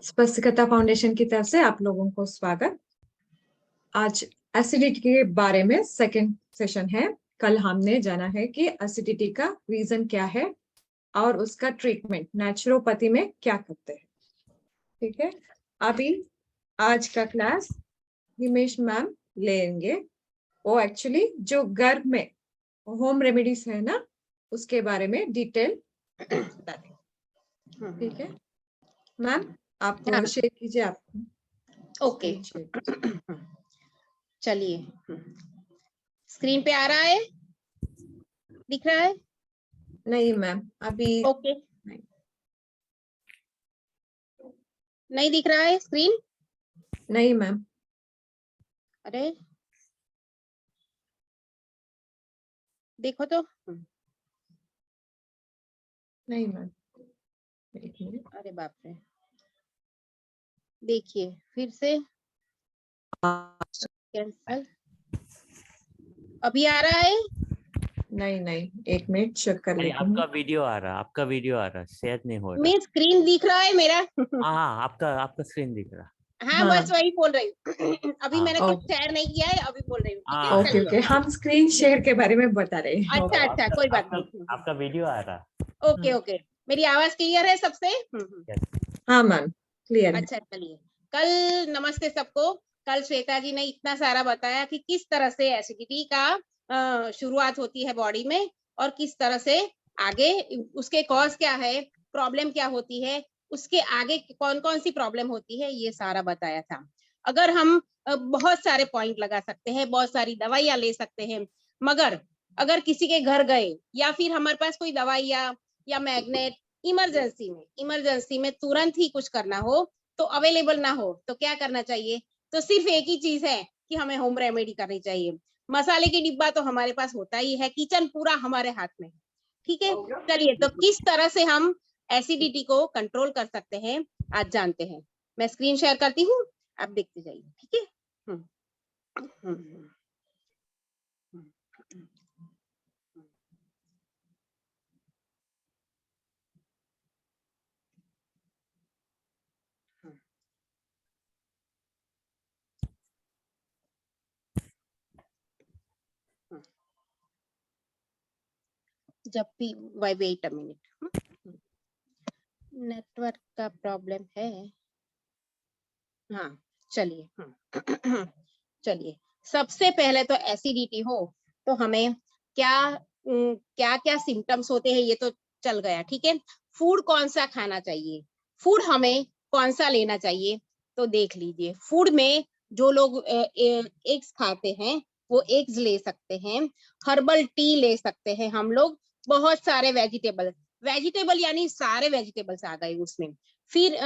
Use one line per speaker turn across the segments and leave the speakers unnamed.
स्पष्टता फाउंडेशन की तरफ से आप लोगों को स्वागत। आज एसिडिटी के बारे में सेकंड सेशन है। कल हमने जाना है कि एसिडिटी का रीजन क्या है और उसका ट्रीटमेंट नेचुरोपैथी में क्या करते हैं। ठीक है, अभी आज का क्लास हिमेश मैम लेंगे। वो एक्चुअली जो घर में होम रेमेडीज है ना, उसके बारे में डिटेल बता देंगे। ठीक है मैम, आप शेयर कीजिए। आपको
ओके, चलिए स्क्रीन पे आ रहा है, दिख रहा है?
नहीं मैम, अभी
ओके, नहीं दिख रहा है स्क्रीन?
नहीं मैम।
अरे देखो तो।
नहीं मैम,
अरे बाप रे, देखिए फिर से कैंसल। अभी आ रहा है?
नहीं नहीं, एक मिनट चेक कर लेती हूँ।
आपका वीडियो आ रहा, आपका वीडियो आ रहा, शायद नहीं हो रहा।
मेरा स्क्रीन दिख रहा है मेरा।
हाँ, आपका स्क्रीन दिख रहा।
हाँ, बस वही बोल रही हूँ। अभी मैंने कुछ
ओके
शेयर नहीं किया है, अभी बोल रही हूँ।
ओके ओके, हम स्क्रीन शेयर के बारे में बता रहे हैं।
अच्छा अच्छा, कोई बात नहीं।
आपका वीडियो आ रहा।
ओके ओके, मेरी आवाज क्लियर है सबसे?
हाँ मैम, क्लियर है।
अच्छा चलिए, कल नमस्ते सबको। कल श्वेता जी ने इतना सारा बताया कि किस तरह से एसिडिटी का शुरुआत होती है बॉडी में और किस तरह से आगे उसके कॉज क्या है, प्रॉब्लम क्या होती है, उसके आगे कौन कौन सी प्रॉब्लम होती है, ये सारा बताया था। अगर हम बहुत सारे पॉइंट लगा सकते हैं, बहुत सारी दवाइयां ले सकते हैं, मगर अगर किसी के घर गए या फिर हमारे पास कोई दवाइयां या मैग्नेट इमरजेंसी में तुरंत ही कुछ करना हो तो अवेलेबल ना हो तो क्या करना चाहिए? तो सिर्फ एक ही चीज है कि हमें होम रेमेडी करनी चाहिए। मसाले की डिब्बा तो हमारे पास होता ही है, किचन पूरा हमारे हाथ में। ठीक है, चलिए तो किस तरह से हम एसिडिटी को कंट्रोल कर सकते हैं आज जानते हैं। मैं स्क्रीन शेयर करती हूँ, आप देखते जाइए। ठीक है, जब भी वेट अ मिनट, नेटवर्क का प्रॉब्लम है। हाँ चलिए, चलिए सबसे पहले तो एसिडिटी हो तो हमें क्या क्या क्या सिम्टम्स होते हैं ये तो चल गया। ठीक है, फूड कौन सा खाना चाहिए, फूड हमें कौन सा लेना चाहिए, तो देख लीजिए। फूड में जो लोग एग्स खाते हैं वो एग्स ले सकते हैं, हर्बल टी ले सकते हैं हम लोग, बहुत सारे वेजिटेबल यानी सारे वेजिटेबल्स आ गए उसमें। फिर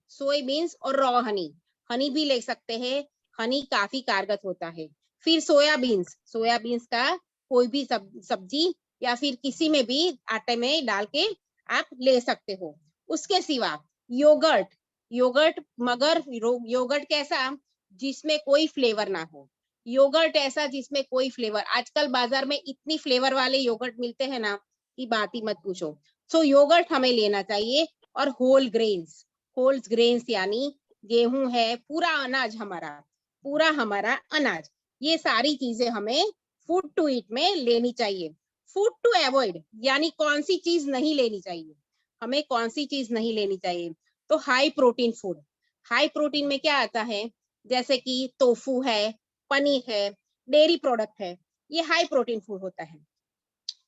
सोयाबीन्स और रॉ हनी भी ले सकते हैं, हनी काफी कारगर होता है। फिर सोयाबीन्स का कोई भी सब्जी या फिर किसी में भी आटे में डाल के आप ले सकते हो। उसके सिवा योगर्ट मगर योगर्ट कैसा, जिसमें कोई फ्लेवर ना हो। योगर्ट ऐसा जिसमें कोई फ्लेवर, आजकल बाजार में इतनी फ्लेवर वाले योगर्ट मिलते हैं ना कि बात ही मत पूछो। सो योगर्ट हमें लेना चाहिए। और होल ग्रेन्स यानी गेहूं है, पूरा हमारा अनाज, ये सारी चीजें हमें फूड टू ईट में लेनी चाहिए। फूड टू अवॉइड यानी कौन सी चीज नहीं लेनी चाहिए, हमें कौन सी चीज नहीं लेनी चाहिए, तो high protein food. High protein में क्या आता है, जैसे कि टोफू है, पनीर है, डेयरी प्रोडक्ट है, ये हाई प्रोटीन फूड होता है।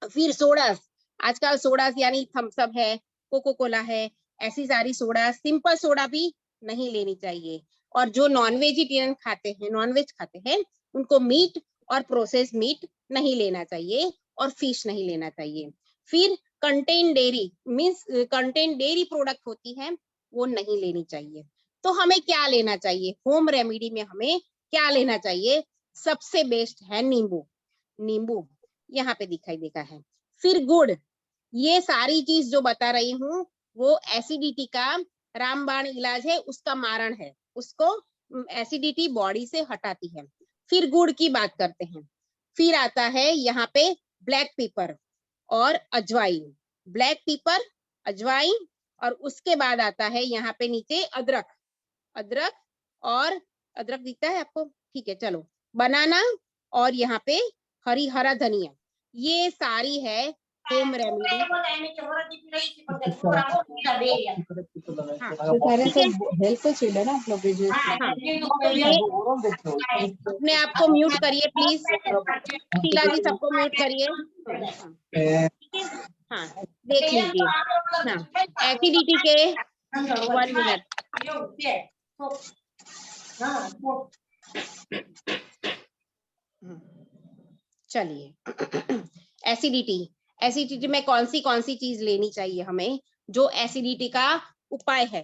फिर सोडास, आजकल सोडास यानी थम्स अप है, कोको कोला है, ऐसी सारी सोडा, सिंपल सोडा भी नहीं लेनी चाहिए। और जो नॉन वेज खाते हैं उनको मीट और प्रोसेस मीट नहीं लेना चाहिए और फिश नहीं लेना चाहिए। फिर कंटेन डेयरी प्रोडक्ट होती है वो नहीं लेनी चाहिए। तो हमें क्या लेना चाहिए, होम रेमेडी में हमें क्या लेना चाहिए? सबसे बेस्ट है नींबू यहाँ पे दिखाई देता है। फिर गुड़, ये सारी चीज जो बता रही हूँ वो एसिडिटी का रामबाण इलाज है, उसका मारण है, उसको एसिडिटी बॉडी से हटाती है। फिर गुड़ की बात करते हैं। फिर आता है यहाँ पे ब्लैक पेपर और अजवाइन। ब्लैक पेपर, अजवाइन, और उसके बाद आता है यहाँ पे नीचे अदरक, अदरक, और अदरक दिखता है आपको, ठीक है चलो, बनाना, और यहाँ पे हरा धनिया। ये सारी है होम रेमेडी। हाँ ठीक है,
हेल्प चाहिए ना आप लोग
हाँ तो ये अपने आप को म्यूट करिए प्लीज, शीला जी सबको म्यूट करिए। हाँ, ठीक है, हाँ देख लीजिए। हाँ, एसिडिटी के 1 मिनट। चलिए, एसिडिटी, एसिडिटी में कौन सी चीज लेनी चाहिए हमें जो एसिडिटी का उपाय है?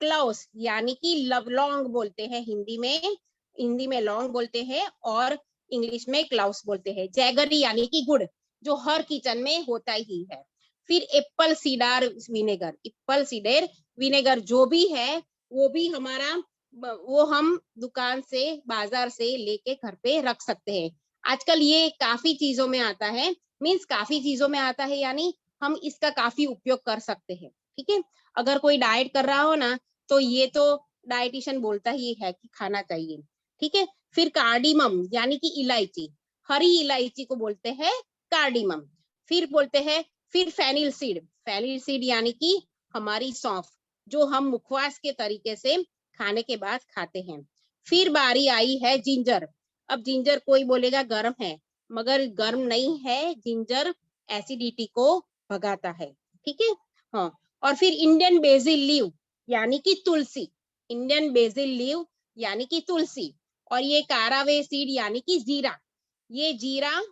क्लोव्स यानी कि लौंग बोलते हैं हिंदी में लौंग बोलते हैं, और इंग्लिश में क्लोव्स बोलते हैं। जैगरी यानी कि गुड़, जो हर किचन में होता ही है। फिर Apple cedar vinegar, Apple cedar vinegar जो भी है वो भी हमारा, वो हम दुकान से बाजार से लेके घर पे रख सकते हैं। आजकल ये काफी चीजों में आता है, मीन्स काफी चीजों में आता है, यानी हम इसका काफी उपयोग कर सकते हैं। ठीक है, अगर कोई डाइट कर रहा हो ना, तो ये तो डाइटिशियन बोलता ही है कि खाना चाहिए। ठीक है, फिर कार्डिमम यानी कि इलायची, हरी इलायची को बोलते हैं कार्डिमम। फिर बोलते हैं, फिर फेनिल सीड यानी कि हमारी सौंफ, जो हम मुखवास के तरीके से खाने के बाद खाते हैं। फिर बारी आई है जिंजर। अब जिंजर कोई बोलेगा गर्म है, मगर गर्म नहीं है, जिंजर एसिडिटी को भगाता है। ठीक है, हाँ। और फिर इंडियन बेसिल लीव यानी कि तुलसी, इंडियन बेसिल लीव यानी कि तुलसी, और ये कारावे सीड यानी कि जीरा, ये जीरा,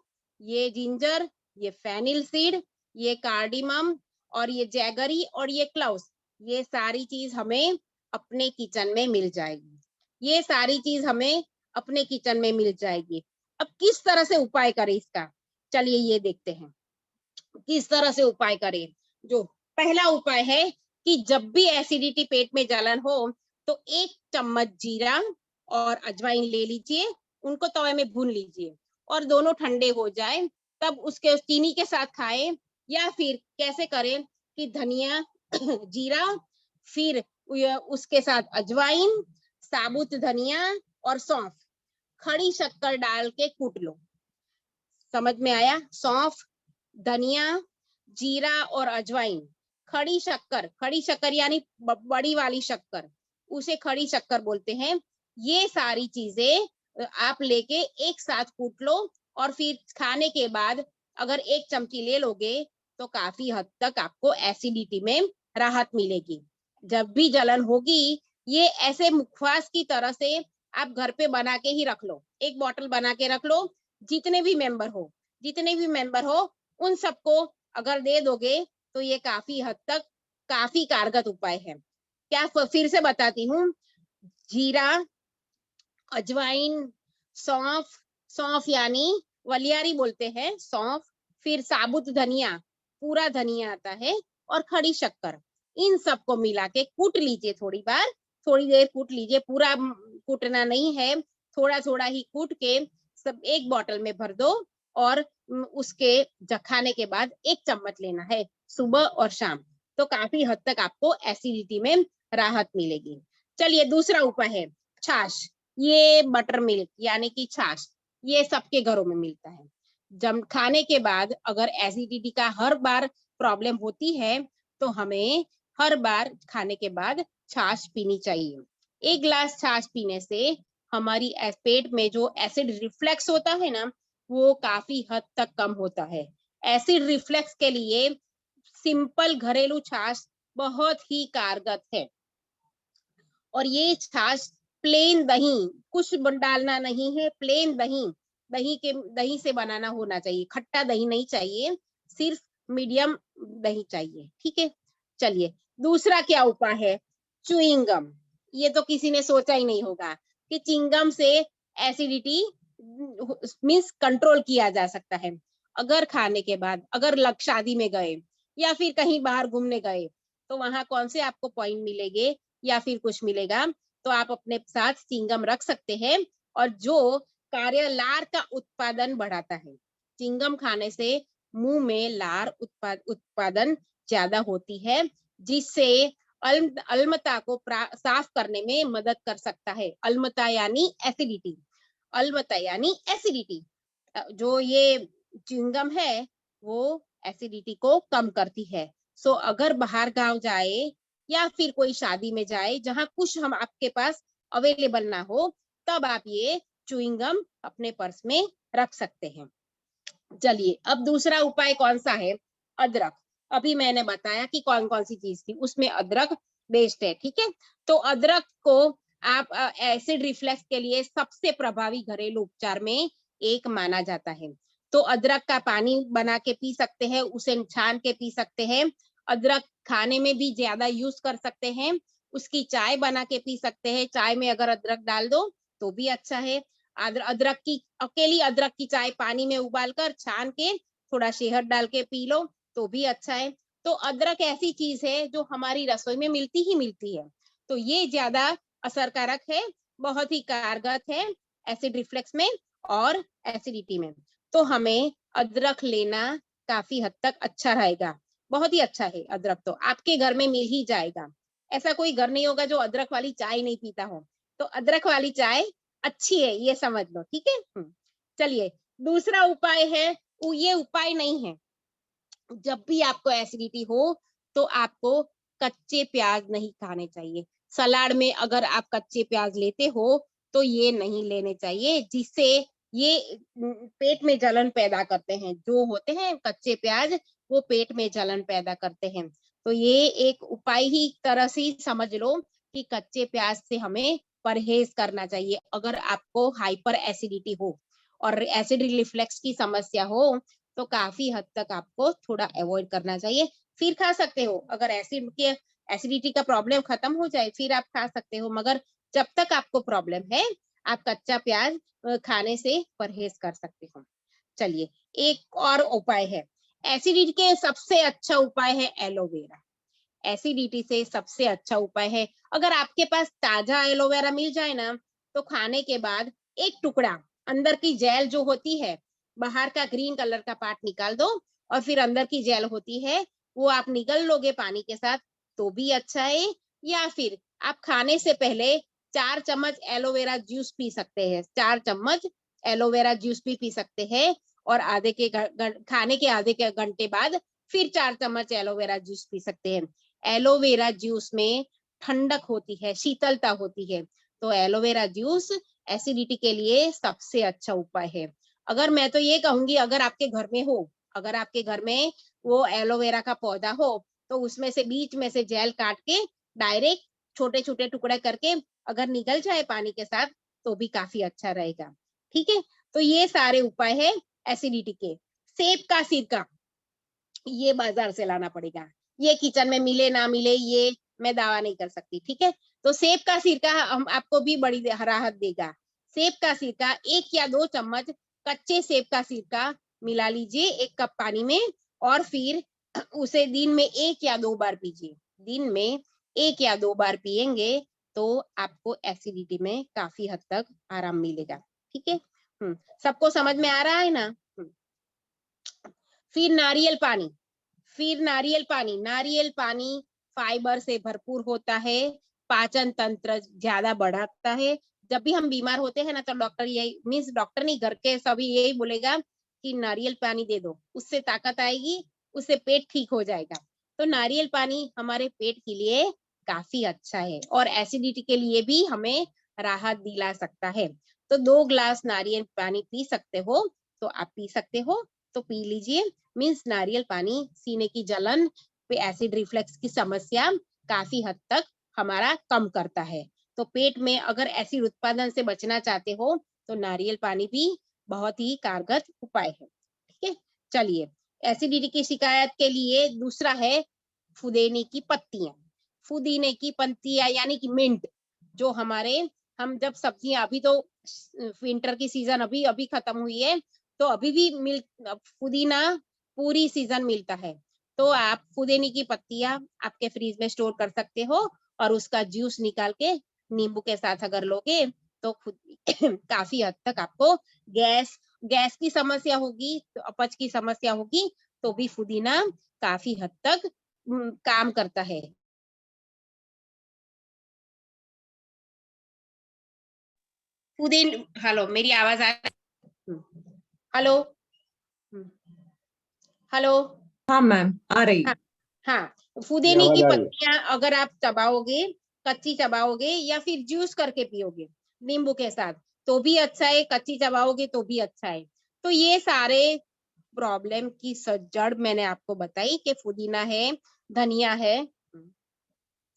ये जिंजर, ये फेनिल सीड, ये कार्डिमम, और ये जैगरी, और ये क्लोव्स, ये सारी चीज हमें अपने किचन में मिल जाएगी। ये सारी चीज हमें अपने किचन में मिल जाएगी। अब किस तरह से उपाय करें इसका, चलिए ये देखते हैं किस तरह से उपाय करें। जो पहला उपाय है कि जब भी एसिडिटी, पेट में जलन हो, तो 1 चम्मच जीरा और अजवाइन ले लीजिए, उनको तवे में भून लीजिए, और दोनों ठंडे हो जाए तब उसके चीनी के साथ खाएं। या फिर कैसे करें कि धनिया जीरा, फिर उसके साथ अजवाइन, साबुत धनिया और सौंफ, खड़ी शक्कर डाल के कूट लो। समझ में आया? सौंफ, धनिया, जीरा और अजवाइन, खड़ी शक्कर यानी बड़ी वाली शक्कर, उसे खड़ी शक्कर बोलते हैं। ये सारी चीजें आप लेके एक साथ कूट लो, और फिर खाने के बाद अगर 1 चमची ले लोगे तो काफी हद तक आपको एसिडिटी में राहत मिलेगी। जब भी जलन होगी, ये ऐसे मुखवास की तरह से आप घर पे बना के ही रख लो, 1 बोतल बना के रख लो। जितने भी मेंबर हो उन सबको अगर दे दोगे तो ये काफी हद तक काफी कारगर उपाय है। क्या फिर से बताती हूँ, जीरा, अजवाइन, सौंफ, सौंफ यानी वलियारी बोलते हैं सौंफ, फिर साबुत धनिया, पूरा धनिया आता है, और खड़ी शक्कर, इन सबको मिला के कूट लीजिए। थोड़ी देर कूट लीजिए, पूरा कूटना नहीं है, थोड़ा थोड़ा ही कूट के सब 1 बोतल में भर दो, और उसके खाने के बाद 1 चम्मच लेना है सुबह और शाम, तो काफी हद तक आपको एसिडिटी में राहत मिलेगी। चलिए दूसरा उपाय है छाछ। ये बटर मिल्क यानी कि छाछ, ये सबके घरों में मिलता है। जब खाने के बाद अगर एसिडिटी का हर बार प्रॉब्लम होती है, तो हमें हर बार खाने के बाद छाछ पीनी चाहिए। 1 गिलास छाछ पीने से हमारी पेट में जो एसिड रिफ्लेक्स होता है ना, वो काफी हद तक कम होता है। एसिड रिफ्लेक्स के लिए सिंपल घरेलू छाछ बहुत ही कारगर है। और ये छाछ प्लेन दही, कुछ डालना नहीं है, प्लेन दही से बनाना होना चाहिए, खट्टा दही नहीं चाहिए, सिर्फ मीडियम दही चाहिए। ठीक है, चलिए दूसरा क्या उपाय है, च्युइंगम। ये तो किसी ने सोचा ही नहीं होगा कि चिंगम से एसिडिटी मीन्स कंट्रोल किया जा सकता है। अगर खाने के बाद अगर शादी में गए या फिर कहीं बाहर घूमने गए, तो वहां कौन से आपको पॉइंट मिलेंगे या फिर कुछ मिलेगा, तो आप अपने साथ चिंगम रख सकते हैं, और जो कार्य लार का उत्पादन बढ़ाता है। चिंगम खाने से मुंह में लार उत्पादन ज्यादा होती है, जिससे अम्लता को साफ करने में मदद कर सकता है। अम्लता यानी एसिडिटी, अम्लता यानी एसिडिटी। जो ये च्युइंगम है वो एसिडिटी को कम करती है। सो अगर बाहर गांव जाए या फिर कोई शादी में जाए जहां कुछ हम आपके पास अवेलेबल ना हो, तब आप ये च्युइंगम अपने पर्स में रख सकते हैं। चलिए, अब दूसरा उपाय कौन सा है? अदरक। अभी मैंने बताया कि कौन कौन सी चीज थी, उसमें अदरक बेस्ट है। ठीक है, तो अदरक को आप एसिड रिफ्लक्स के लिए सबसे प्रभावी घरेलू उपचार में एक माना जाता है। तो अदरक का पानी बना के पी सकते हैं, उसे छान के पी सकते हैं। अदरक खाने में भी ज्यादा यूज कर सकते हैं, उसकी चाय बना के पी सकते हैं। चाय में अगर अदरक डाल दो तो भी अच्छा है। अदरक की अकेली अदरक की चाय पानी में उबालकर छान के थोड़ा शहद डाल के पी लो तो भी अच्छा है। तो अदरक ऐसी चीज है जो हमारी रसोई में मिलती ही मिलती है, तो ये ज्यादा असरकारक है, बहुत ही कारगर है एसिड रिफ्लक्स में और एसिडिटी में। तो हमें अदरक लेना काफी हद तक अच्छा रहेगा, बहुत ही अच्छा है। अदरक तो आपके घर में मिल ही जाएगा, ऐसा कोई घर नहीं होगा जो अदरक वाली चाय नहीं पीता हो। तो अदरक वाली चाय अच्छी है, ये समझ लो। ठीक है, चलिए, दूसरा उपाय है, ये उपाय नहीं है। जब भी आपको एसिडिटी हो तो आपको कच्चे प्याज नहीं खाने चाहिए। सलाद में अगर आप कच्चे प्याज लेते हो तो ये नहीं लेने चाहिए, जिससे ये पेट में जलन पैदा करते हैं। जो होते हैं कच्चे प्याज, वो पेट में जलन पैदा करते हैं। तो ये एक उपाय ही तरह से समझ लो कि कच्चे प्याज से हमें परहेज करना चाहिए। अगर आपको हाइपर एसिडिटी हो और एसिड रिफ्लक्स की समस्या हो तो काफी हद तक आपको थोड़ा अवॉइड करना चाहिए। फिर खा सकते हो, अगर एसिडिटी का प्रॉब्लम खत्म हो जाए फिर आप खा सकते हो, मगर जब तक आपको प्रॉब्लम है आप कच्चा प्याज खाने से परहेज कर सकते हो। चलिए, एक और उपाय है, एसिडिटी के सबसे अच्छा उपाय है एलोवेरा। एसिडिटी से सबसे अच्छा उपाय है, अगर आपके पास ताजा एलोवेरा मिल जाए ना, तो खाने के बाद एक टुकड़ा, अंदर की जेल जो होती है, बाहर का ग्रीन कलर का पार्ट निकाल दो और फिर अंदर की जेल होती है वो आप निकल लोगे पानी के साथ तो भी अच्छा है। या फिर आप खाने से पहले 4 चम्मच एलोवेरा जूस पी सकते हैं, 4 चम्मच एलोवेरा जूस भी पी सकते हैं। और खाने के आधे के घंटे बाद फिर 4 चम्मच एलोवेरा जूस पी सकते हैं। एलोवेरा जूस में ठंडक होती है, शीतलता होती है, तो एलोवेरा जूस एसिडिटी के लिए सबसे अच्छा उपाय है। अगर मैं तो ये कहूंगी, अगर आपके घर में हो, अगर आपके घर में वो एलोवेरा का पौधा हो, तो उसमें से बीच में से जेल काट के डायरेक्ट छोटे छोटे टुकड़े करके अगर निकल जाए पानी के साथ तो भी काफी अच्छा रहेगा। ठीक है, तो ये सारे उपाय है एसिडिटी के। सेब का सिरका ये बाजार से लाना पड़ेगा, ये किचन में मिले ना मिले ये मैं दावा नहीं कर सकती। ठीक है, तो सेब का सिरका हम आपको भी बड़ी राहत देगा। सेब का सिरका 1 या 2 चम्मच कच्चे सेब का सिरका मिला लीजिए 1 कप पानी में, और फिर उसे दिन में 1 या 2 बार पीजिए। दिन में 1 या 2 बार पिएंगे तो आपको एसिडिटी में काफी हद तक आराम मिलेगा। ठीक है, सबको समझ में आ रहा है ना? फिर नारियल पानी, नारियल पानी फाइबर से भरपूर होता है, पाचन तंत्र ज्यादा बढ़ाता है। जब भी हम बीमार होते हैं ना, तो डॉक्टर यही मीन्स डॉक्टर नहीं, घर के सभी यही बोलेगा कि नारियल पानी दे दो, उससे ताकत आएगी, उससे पेट ठीक हो जाएगा। तो नारियल पानी हमारे पेट के लिए काफी अच्छा है और एसिडिटी के लिए भी हमें राहत दिला सकता है। तो 2 ग्लास नारियल पानी पी सकते हो तो आप पी सकते हो, तो पी लीजिए। मीन्स नारियल पानी सीने की जलन पे एसिड रिफ्लक्स की समस्या काफी हद तक हमारा कम करता है। तो पेट में अगर एसिड उत्पादन से बचना चाहते हो तो नारियल पानी भी बहुत ही कारगर उपाय है। ठीक है, चलिए, एसिडिटी की शिकायत के लिए दूसरा है फुदीने की पत्तियां। फुदीने की पत्तियां यानी कि मिंट, जो हमारे हम जब सब्जियां, अभी तो विंटर की सीजन अभी अभी खत्म हुई है, तो अभी भी पुदीना पूरी सीजन मिलता है। तो आप पुदीने की पत्तियां आपके फ्रीज में स्टोर कर सकते हो और उसका जूस निकाल के नींबू के साथ अगर लोगे तो काफी हद तक आपको गैस की समस्या होगी, तो अपच की समस्या होगी, तो भी पुदीना काफी हद तक काम करता है। हेलो, मेरी आवाज आ रही? Hello, hello.
हाँ मैम, आ रही।
हाँ, हाँ,
ये
पुदीने
आवाज
की
आ रही है।
पत्तियां अगर आप चबाओगे, कच्ची चबाओगे या फिर जूस करके पियोगे नींबू के साथ, तो भी अच्छा है। कच्ची चबाओगे तो भी अच्छा है। तो ये सारे प्रॉब्लम की जड़ मैंने आपको बताई कि पुदीना है, धनिया है।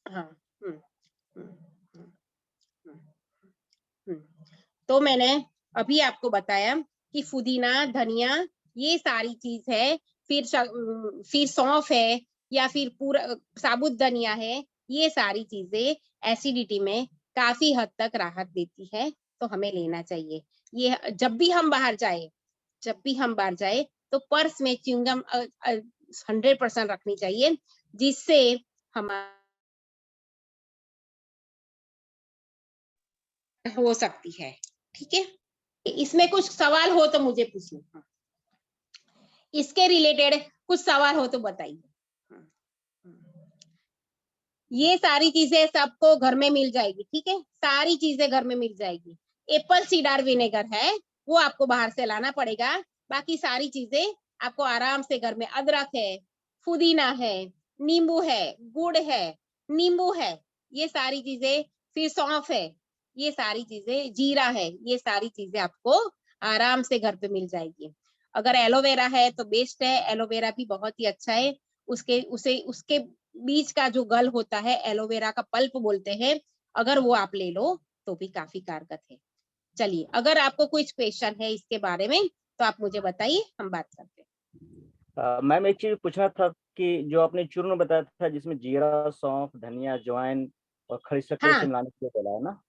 हाँ, हम्म, हम्म, हम्म, हम्म, हम्म। तो मैंने अभी आपको बताया कि पुदीना, धनिया, ये सारी चीज है। फिर सौंफ है या फिर पूरा साबुत धनिया है। ये सारी चीजें एसिडिटी में काफी हद तक राहत देती है, तो हमें लेना चाहिए। ये जब भी हम बाहर जाए तो पर्स में च्युइंगम 100% रखनी चाहिए, जिससे हमारा हो सकती है। ठीक है, इसमें कुछ सवाल हो तो मुझे पूछ लो। इसके रिलेटेड कुछ सवाल हो तो बताइए। ये सारी चीजें सबको घर में मिल जाएगी। ठीक है, सारी चीजें घर में मिल जाएगी। एप्पल सीडर विनेगर है, वो आपको बाहर से लाना पड़ेगा। बाकी सारी चीजें आपको आराम से घर में, अदरक है, पुदीना है, नींबू है, गुड़ है, नींबू है, ये सारी चीजें, फिर सौंफ है, ये सारी चीजें, जीरा है, ये सारी चीजें आपको आराम से घर पे मिल जाएगी। अगर एलोवेरा है तो बेस्ट है, एलोवेरा भी बहुत ही अच्छा है। उसके बीज का जो गल होता है, एलोवेरा का पल्प बोलते हैं, अगर वो आप ले लो तो भी काफी कारगर है। चलिए, अगर आपको कुछ क्वेश्चन है इसके बारे में तो आप मुझे बताइए, हम बात करते हैं।
मैम एक चीज पूछना था कि जो आपने चूर्ण बताया था जिसमें जीरा, सौंफ, धनिया, अजवाइन और खड़ी शक्कर
हाँ,
इसे मिलाने के लिए बोला है ना,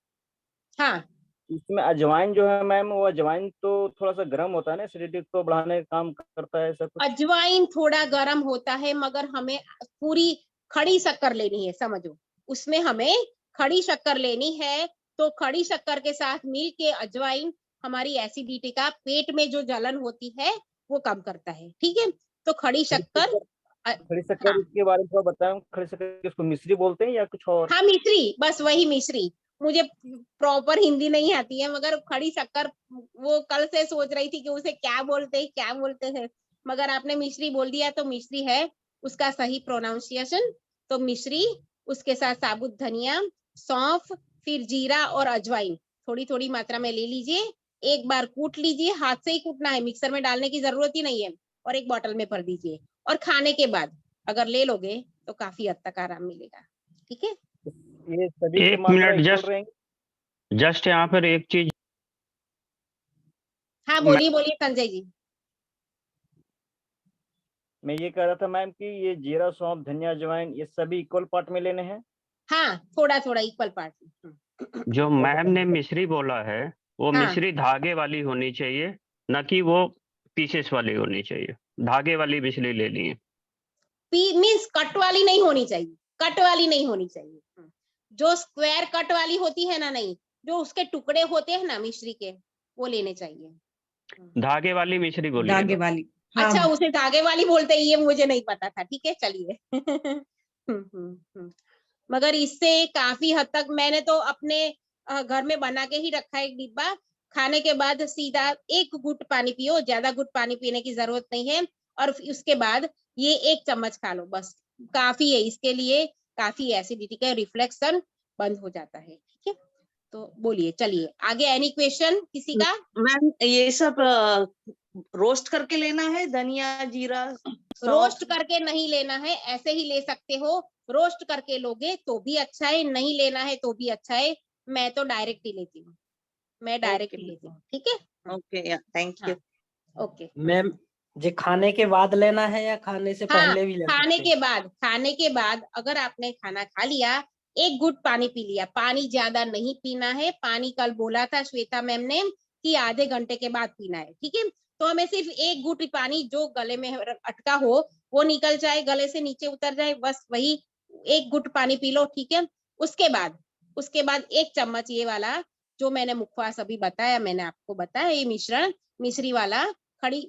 हाँ,
इसमें अजवाइन जो है मैम, वो अजवाइन तो थोड़ा सा गर्म होता है ना, एसिडिटी को बढ़ाने का काम करता है, ऐसा कुछ?
अजवाइन थोड़ा गर्म होता है, मगर हमें पूरी खड़ी शक्कर लेनी है, समझो। उसमें हमें खड़ी शक्कर लेनी है, तो खड़ी शक्कर के साथ मिल के अजवाइन हमारी एसिडिटी का, पेट में जो जलन होती है वो कम करता है। ठीक है, तो खड़ी
खड़ी
शक्कर,
शक्कर, खड़ी शक्कर
हाँ,
इसके बारे में थोड़ा बताएं। खड़ी शक्कर इसको मिश्री बोलते हैं या कुछ और?
हाँ, मिश्री, बस वही मिश्री। मुझे प्रॉपर हिंदी नहीं आती है, मगर खड़ी शक्कर, वो कल से सोच रही थी कि उसे क्या बोलते हैं, मगर आपने मिश्री बोल दिया तो मिश्री है उसका सही प्रोनाउंसिएशन। तो मिश्री, उसके साथ साबुत धनिया, सौंफ, फिर जीरा और अजवाइन थोड़ी थोड़ी मात्रा में ले लीजिए। एक बार कूट लीजिए, हाथ से ही कूटना है, मिक्सर में डालने की जरूरत ही नहीं है, और एक बोतल में भर दीजिए। और खाने के बाद अगर ले लोगे तो काफी हद तक आराम मिलेगा। ठीक है,
ये सभी की
एक
मात्रा
मिनट,
इक्वल रहेंगी?
जस्ट यहाँ पर एक चीज।
हाँ, बोलिए बोलिए संजय जी।
मैं ये कह रहा था मैम कि ये जीरा, सौंफ, धनिया, अजवाइन ये सभी इक्वल पार्ट में लेने हैं?
हाँ, थोड़ा थोड़ा इक्वल पार्ट।
जो मैम ने मिश्री बोला है, वो
हाँ,
मिश्री धागे वाली होनी चाहिए, न कि वो पीसेस वाली होनी चाहिए। धागे वाली मिश्री लेनी है।
मीन्स कट वाली नहीं होनी चाहिए, कट वाली नहीं होनी चाहिए। जो स्क्वायर कट वाली होती है ना, नहीं, जो उसके टुकड़े होते हैं ना मिश्री के, वो लेने चाहिए।
धागे वाली मिश्री बोलिए।
धागे वाली, हाँ।
अच्छा, उसे धागे वाली बोलते हैं, ये मुझे नहीं पता था। ठीक है, चलिए। मगर इससे काफी हद तक, मैंने तो अपने घर में बना के ही रखा है एक डिब्बा। खाने के बाद सीधा एक घुट पानी पियो, ज्यादा घुट पानी पीने की जरूरत नहीं है, और उसके बाद ये 1 चम्मच खा लो, बस काफी है इसके लिए। काफी एसिडिटी का रिफ्लेक्शन बंद हो जाता है। ठीक है, तो बोलिए, चलिए आगे। एनी क्वेश्चन किसी का?
मैम ये सब रोस्ट करके लेना है, धनिया, जीरा,
रोस्ट करके नहीं लेना है, ऐसे ही ले सकते हो। रोस्ट करके लोगे तो भी अच्छा है, नहीं लेना है तो भी अच्छा है। मैं तो डायरेक्ट ही लेती हूँ, मैं डायरेक्ट ही लेती हूँ। ठीक है,
okay, thank you.
Okay.
Ma'am जे खाने के बाद लेना है या खाने से
हाँ,
पहले भी ले
खाने
सकते हैं?
खाने के बाद अगर आपने खाना खा लिया, एक घुट पानी पी लिया, पानी ज्यादा नहीं पीना है। पानी कल बोला था श्वेता मैम ने कि आधे घंटे के बाद पीना है। ठीक है, तो हमें सिर्फ एक घुट पानी जो गले में अटका हो वो निकल जाए, गले से नीचे उतर जाए, बस वही एक घुट पानी पी लो। ठीक है, उसके बाद 1 चम्मच ये वाला जो मैंने मुखवास अभी बताया, मैंने आपको बताया, ये मिश्रण, मिश्री वाला, खड़ी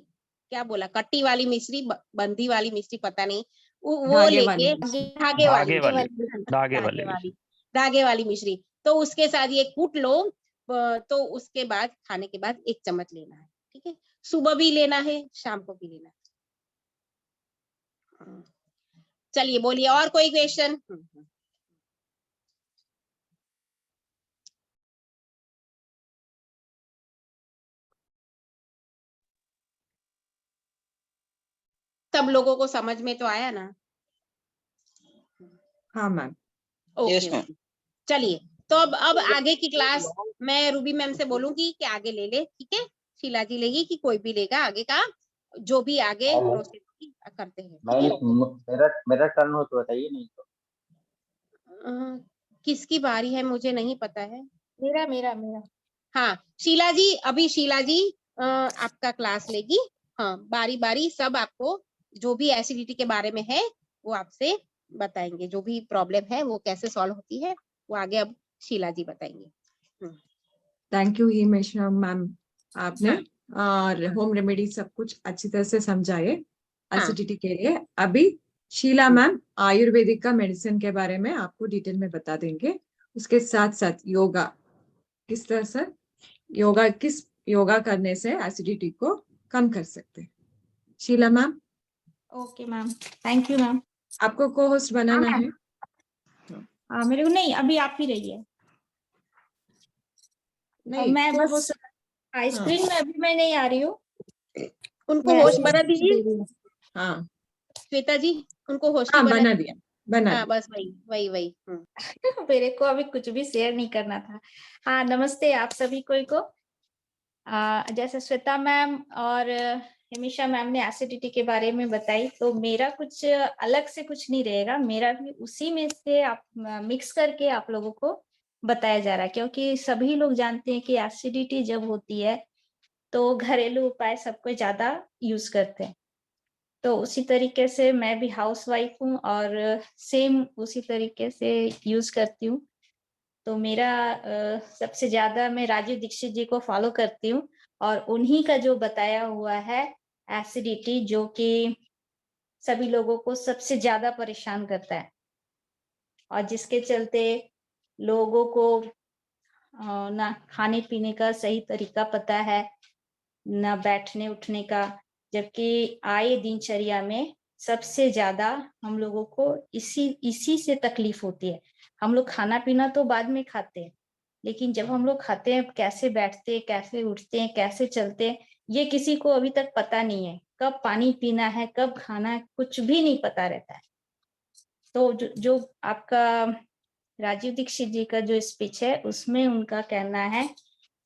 क्या बोला, कट्टी वाली मिश्री, बंदी वाली मिश्री, पता नहीं, वो
धागे वाली
लेके
मिश्री।
धागे वाली
धागे वाली
धागे वाली धागे वाली मिश्री, तो उसके साथ ये कूट लो। तो उसके बाद खाने के बाद 1 चम्मच लेना है, ठीक है। सुबह भी लेना है, शाम को भी लेना है। चलिए बोलिए, और कोई क्वेश्चन? सब लोगों को समझ में तो आया ना?
हाँ मैम।
Yes,
okay
ma'am.
चलिए, तो अब आगे की क्लास मैं रूबी मैम से बोलूंगी कि आगे ले ले, ठीक है। शीला जी लेगी कि कोई भी लेगा आगे का, जो भी आगे प्रोसेस करते हैं, ठीक है।
मेरा टर्न हो तो बताइए, नहीं तो
किसकी बारी है मुझे नहीं पता है।
मेरा मेरा मेरा
हाँ शीला जी, अभी शीला जी आपका क्लास लेगी। हाँ बारी बारी सब आपको जो भी एसिडिटी के बारे में है वो आपसे बताएंगे, जो भी प्रॉब्लम है वो कैसे सॉल्व होती है वो आगे अब शीला जी बताएंगे।
थैंक यू हिमेशा मैम, आपने और होम रेमेडी सब कुछ अच्छी तरह से समझाए एसिडिटी के लिए। अभी शीला मैम आयुर्वेदिक का मेडिसिन के बारे में आपको डिटेल में बता देंगे। उसके साथ साथ योगा किस तरह से योगा करने से एसिडिटी को कम कर सकते हैं। Sheela ma'am,
okay ma'am, thank you ma'am.
आपको को होस्ट बनाना है।
हाँ मेरे को नहीं, अभी आप ही रहिए।
नहीं,
मैं बस
co-host-
आइसक्रीम में अभी मैं नहीं आ रही हूँ।
उनको
मैं
होस्ट
ऐसे
बना
दे
दीजिए
रही हूँ।
हाँ
श्वेता जी, उनको होस्ट ही
हाँ,
बना
बना दिया बना
हाँ
दिया।
बस वही
मेरे को अभी कुछ भी शेयर नहीं करना था। हाँ नमस्ते आप सभी को। जैसे श्वेता मैम और हिमिशा मैम ने एसिडिटी के बारे में बताई, तो मेरा कुछ अलग से कुछ नहीं रहेगा, मेरा भी उसी में से आप मिक्स करके आप लोगों को बताया जा रहा है, क्योंकि सभी लोग जानते हैं कि एसिडिटी जब होती है तो घरेलू उपाय सबको ज्यादा यूज करते हैं। तो उसी तरीके से मैं भी हाउस वाइफ हूँ और सेम उसी तरीके से यूज करती हूँ। तो मेरा सबसे ज्यादा मैं राजीव दीक्षित जी को फॉलो करती हूँ और उन्हीं का जो बताया हुआ है एसिडिटी, जो कि सभी लोगों को सबसे ज्यादा परेशान करता है और जिसके चलते लोगों को ना खाने पीने का सही तरीका पता है, ना बैठने उठने का, जबकि आए दिनचर्या में सबसे ज्यादा हम लोगों को इसी से तकलीफ होती है। हम लोग खाना पीना तो बाद में खाते हैं, लेकिन जब हम लोग खाते हैं कैसे बैठते हैं, कैसे उठते हैं, कैसे चलते हैं, ये किसी को अभी तक पता नहीं है। कब पानी पीना है, कब खाना है, कुछ भी नहीं पता रहता है। तो जो आपका राजीव दीक्षित जी का जो स्पीच है उसमें उनका कहना है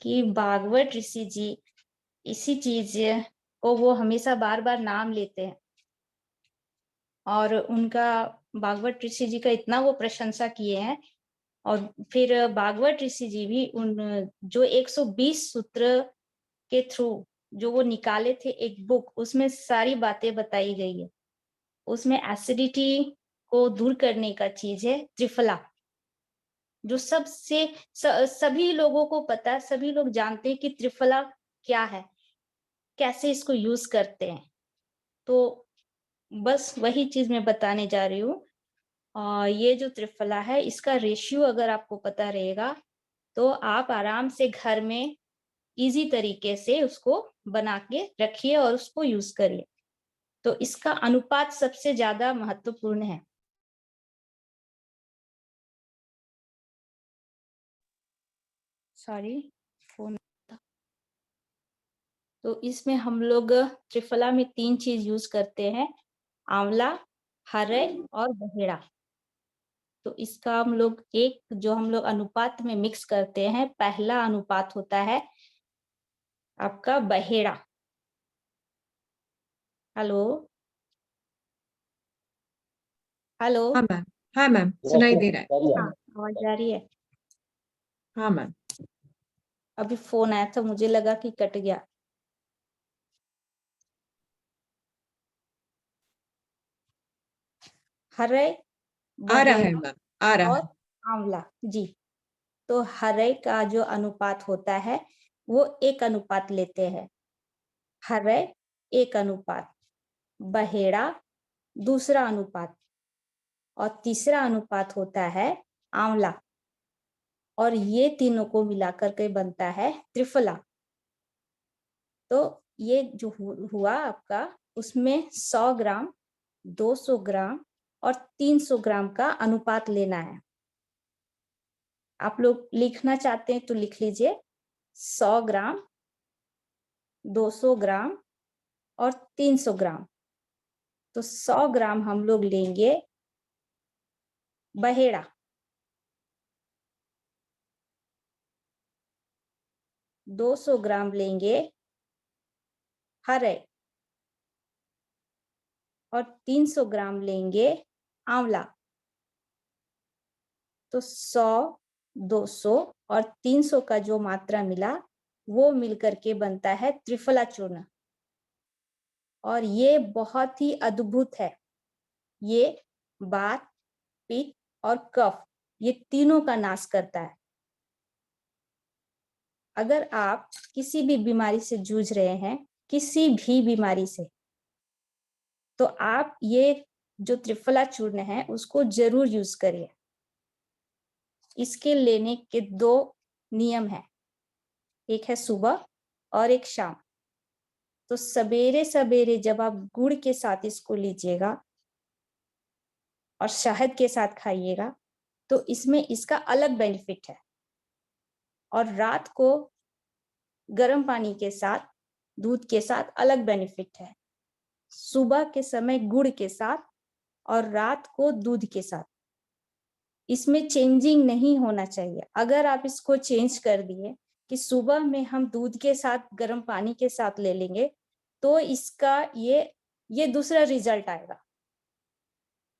कि भागवत ऋषि जी इसी चीज को वो हमेशा बार बार नाम लेते हैं और उनका भागवत ऋषि जी का इतना वो प्रशंसा किए हैं। और फिर भागवत ऋषि जी भी उन जो 120 सूत्र के थ्रू जो वो निकाले थे एक बुक, उसमें सारी बातें बताई गई है। उसमें एसिडिटी को दूर करने का चीज है त्रिफला, जो सभी लोगों को पता है, सभी लोग जानते हैं कि त्रिफला क्या है, कैसे इसको यूज करते हैं। तो बस वही चीज मैं बताने जा रही हूँ। ये जो त्रिफला है इसका रेशियो अगर आपको पता रहेगा तो आप आराम से घर में इजी तरीके से उसको बना के रखिए और उसको यूज करिए। तो इसका अनुपात सबसे ज्यादा महत्वपूर्ण है। Sorry phone. तो इसमें हम लोग त्रिफला में 3 चीज यूज करते हैं, आंवला, हरड़ और बहेड़ा। तो इसका हम लोग जो हम लोग अनुपात में मिक्स करते हैं, पहला अनुपात होता है आपका बहेड़ा। हेलो हेलो,
हाँ मैम सुनाई दे रहा है।
हाँ आवाज आ रही है?
हाँ मैम।
अभी फोन आया था, मुझे लगा कि कट गया। हरड़,
आ रहा है
बहेड़ा
मैम, आ रहा
और
है।
आंवला जी। तो हरड़ का जो अनुपात होता है वो 1 अनुपात लेते हैं। हरड़ 1 अनुपात, बहेड़ा दूसरा अनुपात, और तीसरा अनुपात होता है आंवला, और ये तीनों को मिलाकर के बनता है त्रिफला। तो ये जो हुआ आपका, उसमें 100 ग्राम, 200 ग्राम और 300 ग्राम का अनुपात लेना है। आप लोग लिखना चाहते हैं तो लिख लीजिए 100 ग्राम, 200 ग्राम और 300 ग्राम। तो 100 ग्राम हम लोग लेंगे बहेड़ा, 200 ग्राम लेंगे हरे, और 300 ग्राम लेंगे आंवला। तो 100, 200 और 300 का जो मात्रा मिला वो मिलकर के बनता है त्रिफला चूर्ण। और ये बहुत ही अद्भुत है। ये वात, पित्त और कफ, ये तीनों का नाश करता है। अगर आप किसी भी बीमारी से जूझ रहे हैं, किसी भी बीमारी से, तो आप ये जो त्रिफला चूर्ण है उसको जरूर यूज करिए। इसके लेने के 2 नियम हैं, एक है सुबह और एक शाम। तो सवेरे सवेरे जब आप गुड़ के साथ इसको लीजिएगा और शहद के साथ खाइएगा तो इसमें इसका अलग बेनिफिट है। और रात को गर्म पानी के साथ, दूध के साथ अलग बेनिफिट है। सुबह के समय गुड़ के साथ और रात को दूध के साथ। इसमें चेंजिंग नहीं होना चाहिए। अगर आप इसको चेंज कर दिए कि सुबह में हम दूध के साथ गर्म पानी के साथ ले लेंगे तो इसका ये दूसरा रिजल्ट आएगा।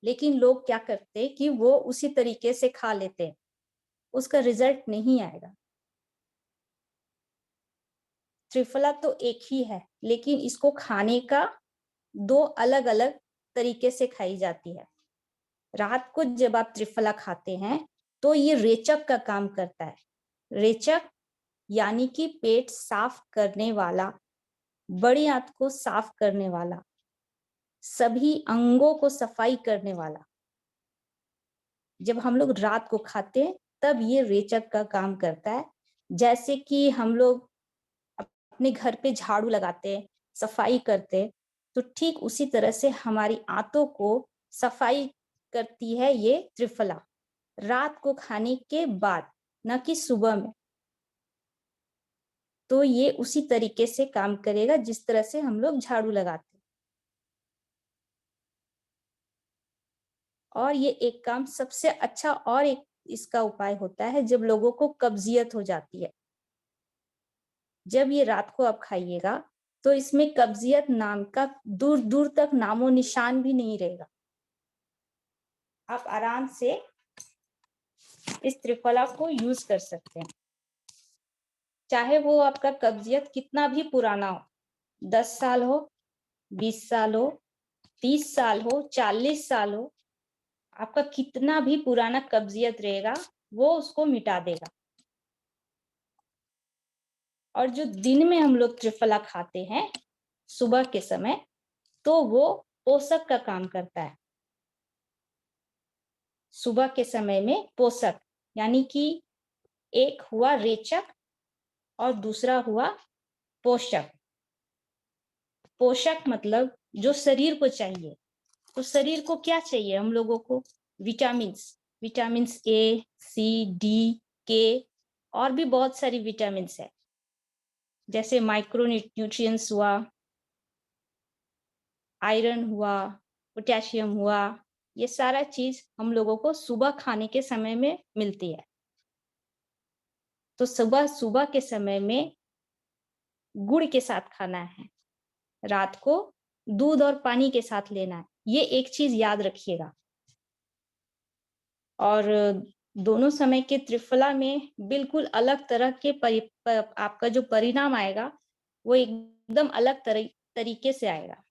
लेकिन लोग क्या करते हैं कि वो उसी तरीके से खा लेते हैं, उसका रिजल्ट नहीं आएगा। त्रिफला तो एक ही है, लेकिन इसको खाने का 2 अलग अलग तरीके से खाई जाती है। रात को जब आप त्रिफला खाते हैं तो ये रेचक का काम करता है। रेचक यानी कि पेट साफ करने वाला, बड़ी आंत को साफ करने वाला, सभी अंगों को सफाई करने वाला। जब हम लोग रात को खाते हैं तब ये रेचक का काम करता है। जैसे कि हम लोग अपने घर पे झाड़ू लगाते हैं, सफाई करते हैं, तो ठीक उसी तरह से हमारी आंतों को सफाई करती है ये त्रिफला, रात को खाने के बाद, न कि सुबह में। तो ये उसी तरीके से काम करेगा जिस तरह से हम लोग झाड़ू लगाते हैं। और ये एक काम सबसे अच्छा और एक इसका उपाय होता है जब लोगों को कब्जियत हो जाती है। जब ये रात को आप खाइएगा तो इसमें कब्जियत नाम का दूर दूर तक नामो निशान भी नहीं रहेगा। आप आराम से इस त्रिफला को यूज कर सकते हैं। चाहे वो आपका कब्जियत कितना भी पुराना हो, 10 साल हो, 20 साल हो, 30 साल हो, 40 साल हो, आपका कितना भी पुराना कब्जियत रहेगा वो उसको मिटा देगा। और जो दिन में हम लोग त्रिफला खाते हैं सुबह के समय, तो वो पोषक का काम करता है। सुबह के समय में पोषक यानी कि एक हुआ रेचक और दूसरा हुआ पोषक। पोषक मतलब जो शरीर को चाहिए। तो शरीर को क्या चाहिए हम लोगों को? विटामिन्स ए, सी, डी, के और भी बहुत सारी विटामिन्स है, जैसे माइक्रो न्यूट्रिएंट्स हुआ, आयरन हुआ, पोटेशियम हुआ। ये सारा चीज हम लोगों को सुबह खाने के समय में मिलती है। तो सुबह के समय में गुड़ के साथ खाना है, रात को दूध और पानी के साथ लेना है। ये एक चीज याद रखिएगा। और दोनों समय के त्रिफला में बिल्कुल अलग तरह के आपका जो परिणाम आएगा वो एकदम अलग तरीके से आएगा।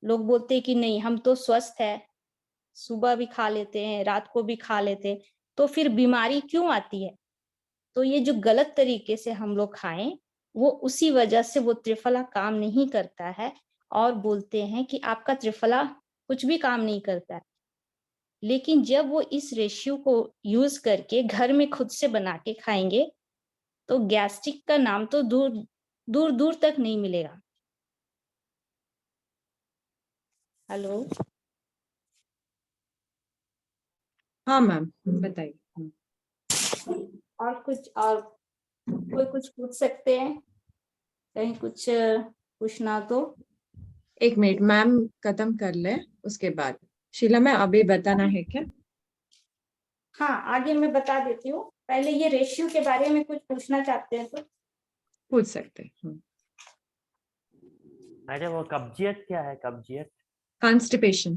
लोग बोलते हैं कि नहीं हम तो स्वस्थ है, सुबह भी खा लेते हैं, रात को भी खा लेते हैं, तो फिर बीमारी क्यों आती है? तो ये जो गलत तरीके से हम लोग खाएं वो उसी वजह से वो त्रिफला काम नहीं करता है। और बोलते हैं कि आपका त्रिफला कुछ भी काम नहीं करता है। लेकिन जब वो इस रेशियो को यूज करके घर में खुद से बना के खाएंगे तो गैस्ट्रिक का नाम तो दूर दूर दूर तक नहीं मिलेगा। हेलो।
हाँ मैम, बताइए।
और कोई कुछ पूछ सकते हैं, कहीं कुछ पूछना तो।
एक मिनट मैम, खत्म कर ले, उसके बाद शीला मैम अभी बताना है क्या?
हाँ, आगे मैं बता देती हूँ। पहले ये रेशियो के बारे में कुछ पूछना चाहते हैं तो
पूछ सकते हैं।
मैडम वो कब्जियत क्या है? कब्जियत,
कॉन्स्टिपेशन।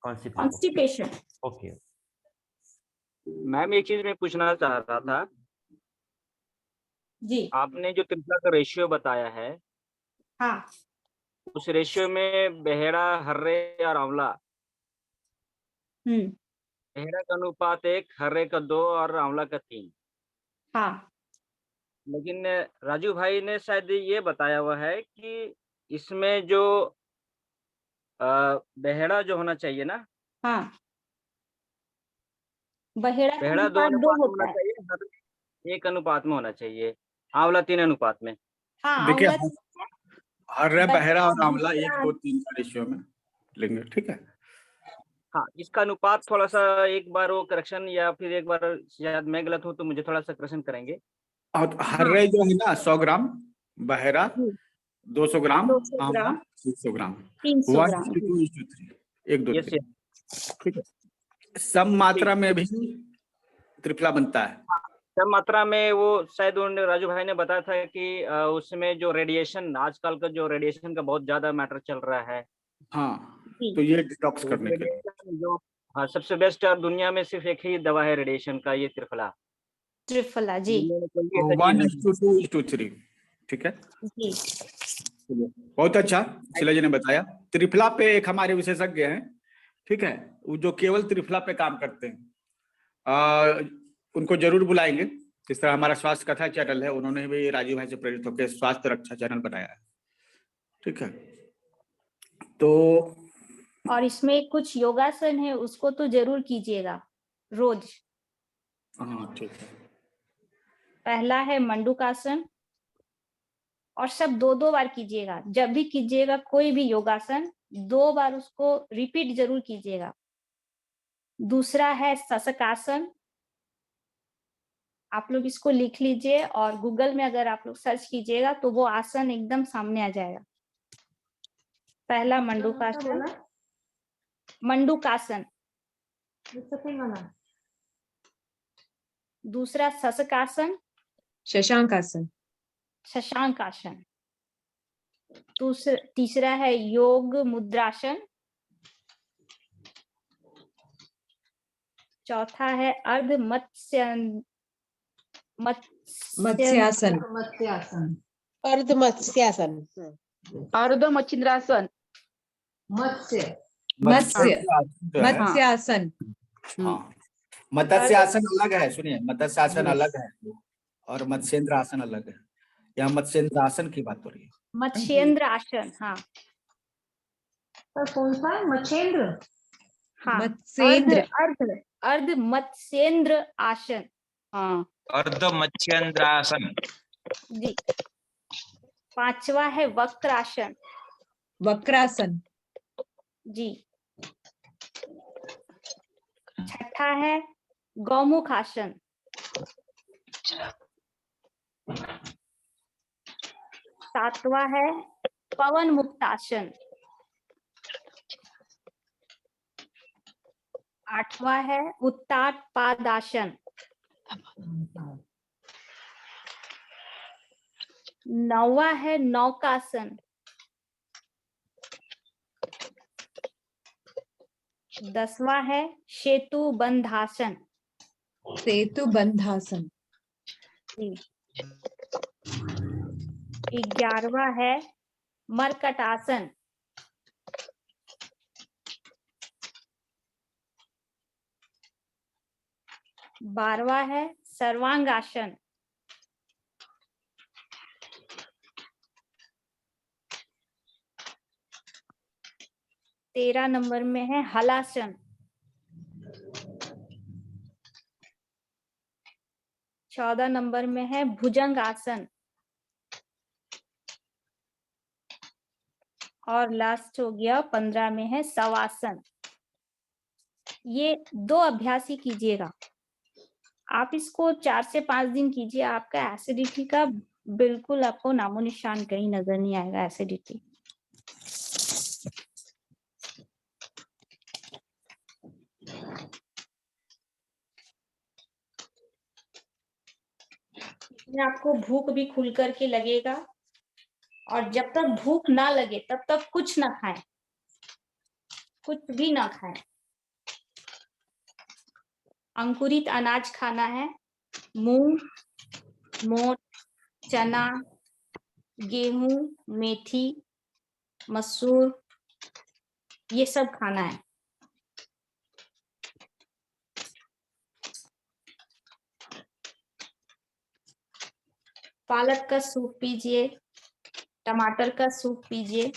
कॉन्स्टिपेशन।
ओके।
मैम एक चीज मैं पूछना चाह रहा था,
जी
आपने जो त्रिफला का रेशियो बताया है,
हाँ
उस रेशियो में बहेड़ा, हर्रे और आंवला, बहेड़ा का अनुपात 1, हर्रे का 2 और आंवला का 3।
हाँ
लेकिन राजू भाई ने शायद ये बताया हुआ है कि इसमें जो बहेड़ा जो होना चाहिए ना,
हाँ, बहेड़ा का
बहेड़ा 2
अनुपात 2
अनुपात में
होता
होना
है।
चाहिए, हर्रे 1 अनुपात में होना चाहिए, आंवला 3 अनुपात में।
हाँ,
देखिए,
आंवला
हर्रे, बहेरा और आंवला
दूसरा
1, 2, 3 का रेशियो में लेंगे, ठीक है।
हाँ, इसका अनुपात थोड़ा सा एक बार वो करेक्शन, या फिर एक बार शायद मैं गलत हूँ तो मुझे थोड़ा सा करेक्शन करेंगे।
और हर्रे जो है ना 100 ग्राम, बहेरा 200 ग्राम,
200
आंवला
ग्राम,
300 ग्राम,
300 ग्राम।
1:2:3, 1, 2,
यस
3,
यस,
ठीक है। सम मात्रा में भी त्रिफला बनता है।
कम मात्रा में वो शायद राजू भाई ने बताया था कि उसमें जो रेडिएशन, आजकल का जो रेडिएशन का बहुत ज्यादा मैटर चल रहा है,
हाँ,
जी
तो ये डिटॉक्स
तो
करने के लिए।
रेडिएशन जो सबसे बेस्ट और दुनिया में सिर्फ एक ही दवा है रेडिएशन का, ये त्रिफला।
त्रिफला जी
दुनिया में कोई ऐसा चीज नहीं।
1:2:3, ठीक है।
जी
चलिए, बहुत अच्छा शीला जी ने बताया। त्रिफला पे एक हमारे विशेषज्ञ हैं, ठीक है, वो जो केवल त्रिफला पे काम करते हैं, उनको जरूर बुलाएंगे। जिस तरह हमारा स्वास्थ्य कथा चैनल है, उन्होंने भी राजीव भाई से प्रेरित होकर स्वास्थ्य रक्षा चैनल बनाया है, ठीक है। तो
और इसमें कुछ योगासन है, उसको तो जरूर कीजिएगा रोज।
हाँ, ठीक है।
पहला है मंडूकासन, और सब 2-2 बार कीजिएगा। जब भी कीजिएगा कोई भी योगासन 2 बार उसको रिपीट जरूर कीजिएगा। दूसरा है सशकासन, आप लोग इसको लिख लीजिए और गूगल में अगर आप लोग सर्च कीजिएगा तो वो आसन एकदम सामने आ जाएगा। पहला मंडूकासन, मंडूकासन। दूसरा सशकासन,
शशांकासन।
शशांकासन। तीसरा है योग मुद्रासन। चौथा है अर्ध
मत्स्यासन।
अर्ध मत्स्यासन।
अर्ध मच्छिंद्रासन।
मत्स्य
जो है,
मत्स्यासन।
हाँ, मत्स्य आसन अलग है, सुनिए, मत्स्य आसन अलग है और मत्स्येंद्र आसन अलग है। यहाँ मत्स्येंद्र आसन की बात हो रही है।
मत्स्येंद्र आसन। हाँ,
कौन सा? मच्छेंद्र।
हाँ,
मत्स्येंद्र।
अर्ध अर्ध मत्स्येंद्र आसन।
हाँ,
अर्ध मत्स्येंद्रासन
जी। पांचवा है वक्रासन।
वक्रासन।
जी। छठा है गौमुख आसन। सातवां है पवन मुक्त आसन। आठवां है उत्ताट पादासन। नौवां है नौकासन। 10वां है सेतु बंधासन।
सेतु बंधासन।
11वां है मरकट आसन। 12वां है सर्वांगासन। 13 नंबर में है हलासन। 14 नंबर में है भुजंग आसन। और लास्ट हो गया 15 में है शवासन। ये 2 अभ्यास ही कीजिएगा। आप इसको 4 से 5 दिन कीजिए, आपका एसिडिटी का बिल्कुल आपको नामो निशान कहीं नजर नहीं आएगा एसिडिटी। इसमें आपको भूख भी खुल करके लगेगा, और जब तक भूख ना लगे तब तक कुछ ना खाएं, कुछ भी ना खाएं। अंकुरित अनाज खाना है, मूंग, मोठ, चना, गेहूं, मेथी, मसूर, ये सब खाना है। पालक का सूप पीजिए, टमाटर का सूप पीजिए।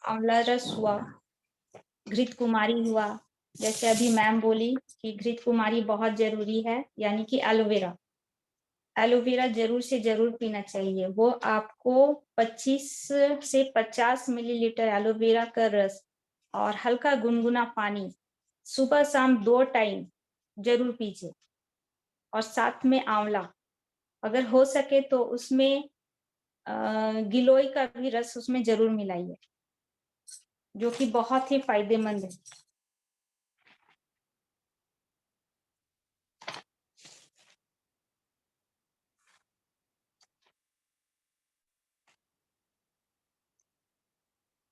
आंवला रस हुआ, घृत कुमारी हुआ, जैसे अभी मैम बोली कि घृत कुमारी बहुत जरूरी है, यानी कि एलोवेरा। एलोवेरा जरूर से जरूर पीना चाहिए। वो आपको 25 से 50 मिलीलीटर एलोवेरा का रस और हल्का गुनगुना पानी सुबह शाम 2 टाइम जरूर पीजिए। और साथ में आंवला, अगर हो सके तो उसमें गिलोय का भी रस उसमें जरूर मिलाइए, जो कि बहुत ही फायदेमंद है।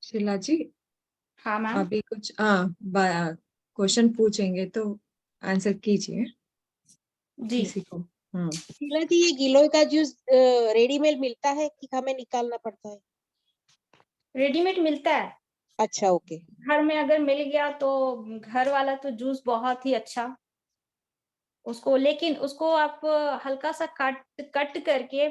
शीला जी,
हाँ मैम।
अभी कुछ क्वेश्चन पूछेंगे तो आंसर कीजिए
जी।
किसी को।
शीला जी, ये गिलोय का जूस रेडीमेड मिलता है कि हमें निकालना पड़ता है?
रेडीमेड मिलता है।
अच्छा, ओके।
घर में अगर मिल गया तो घर वाला तो जूस बहुत ही अच्छा, उसको लेकिन उसको आप हल्का सा कट करके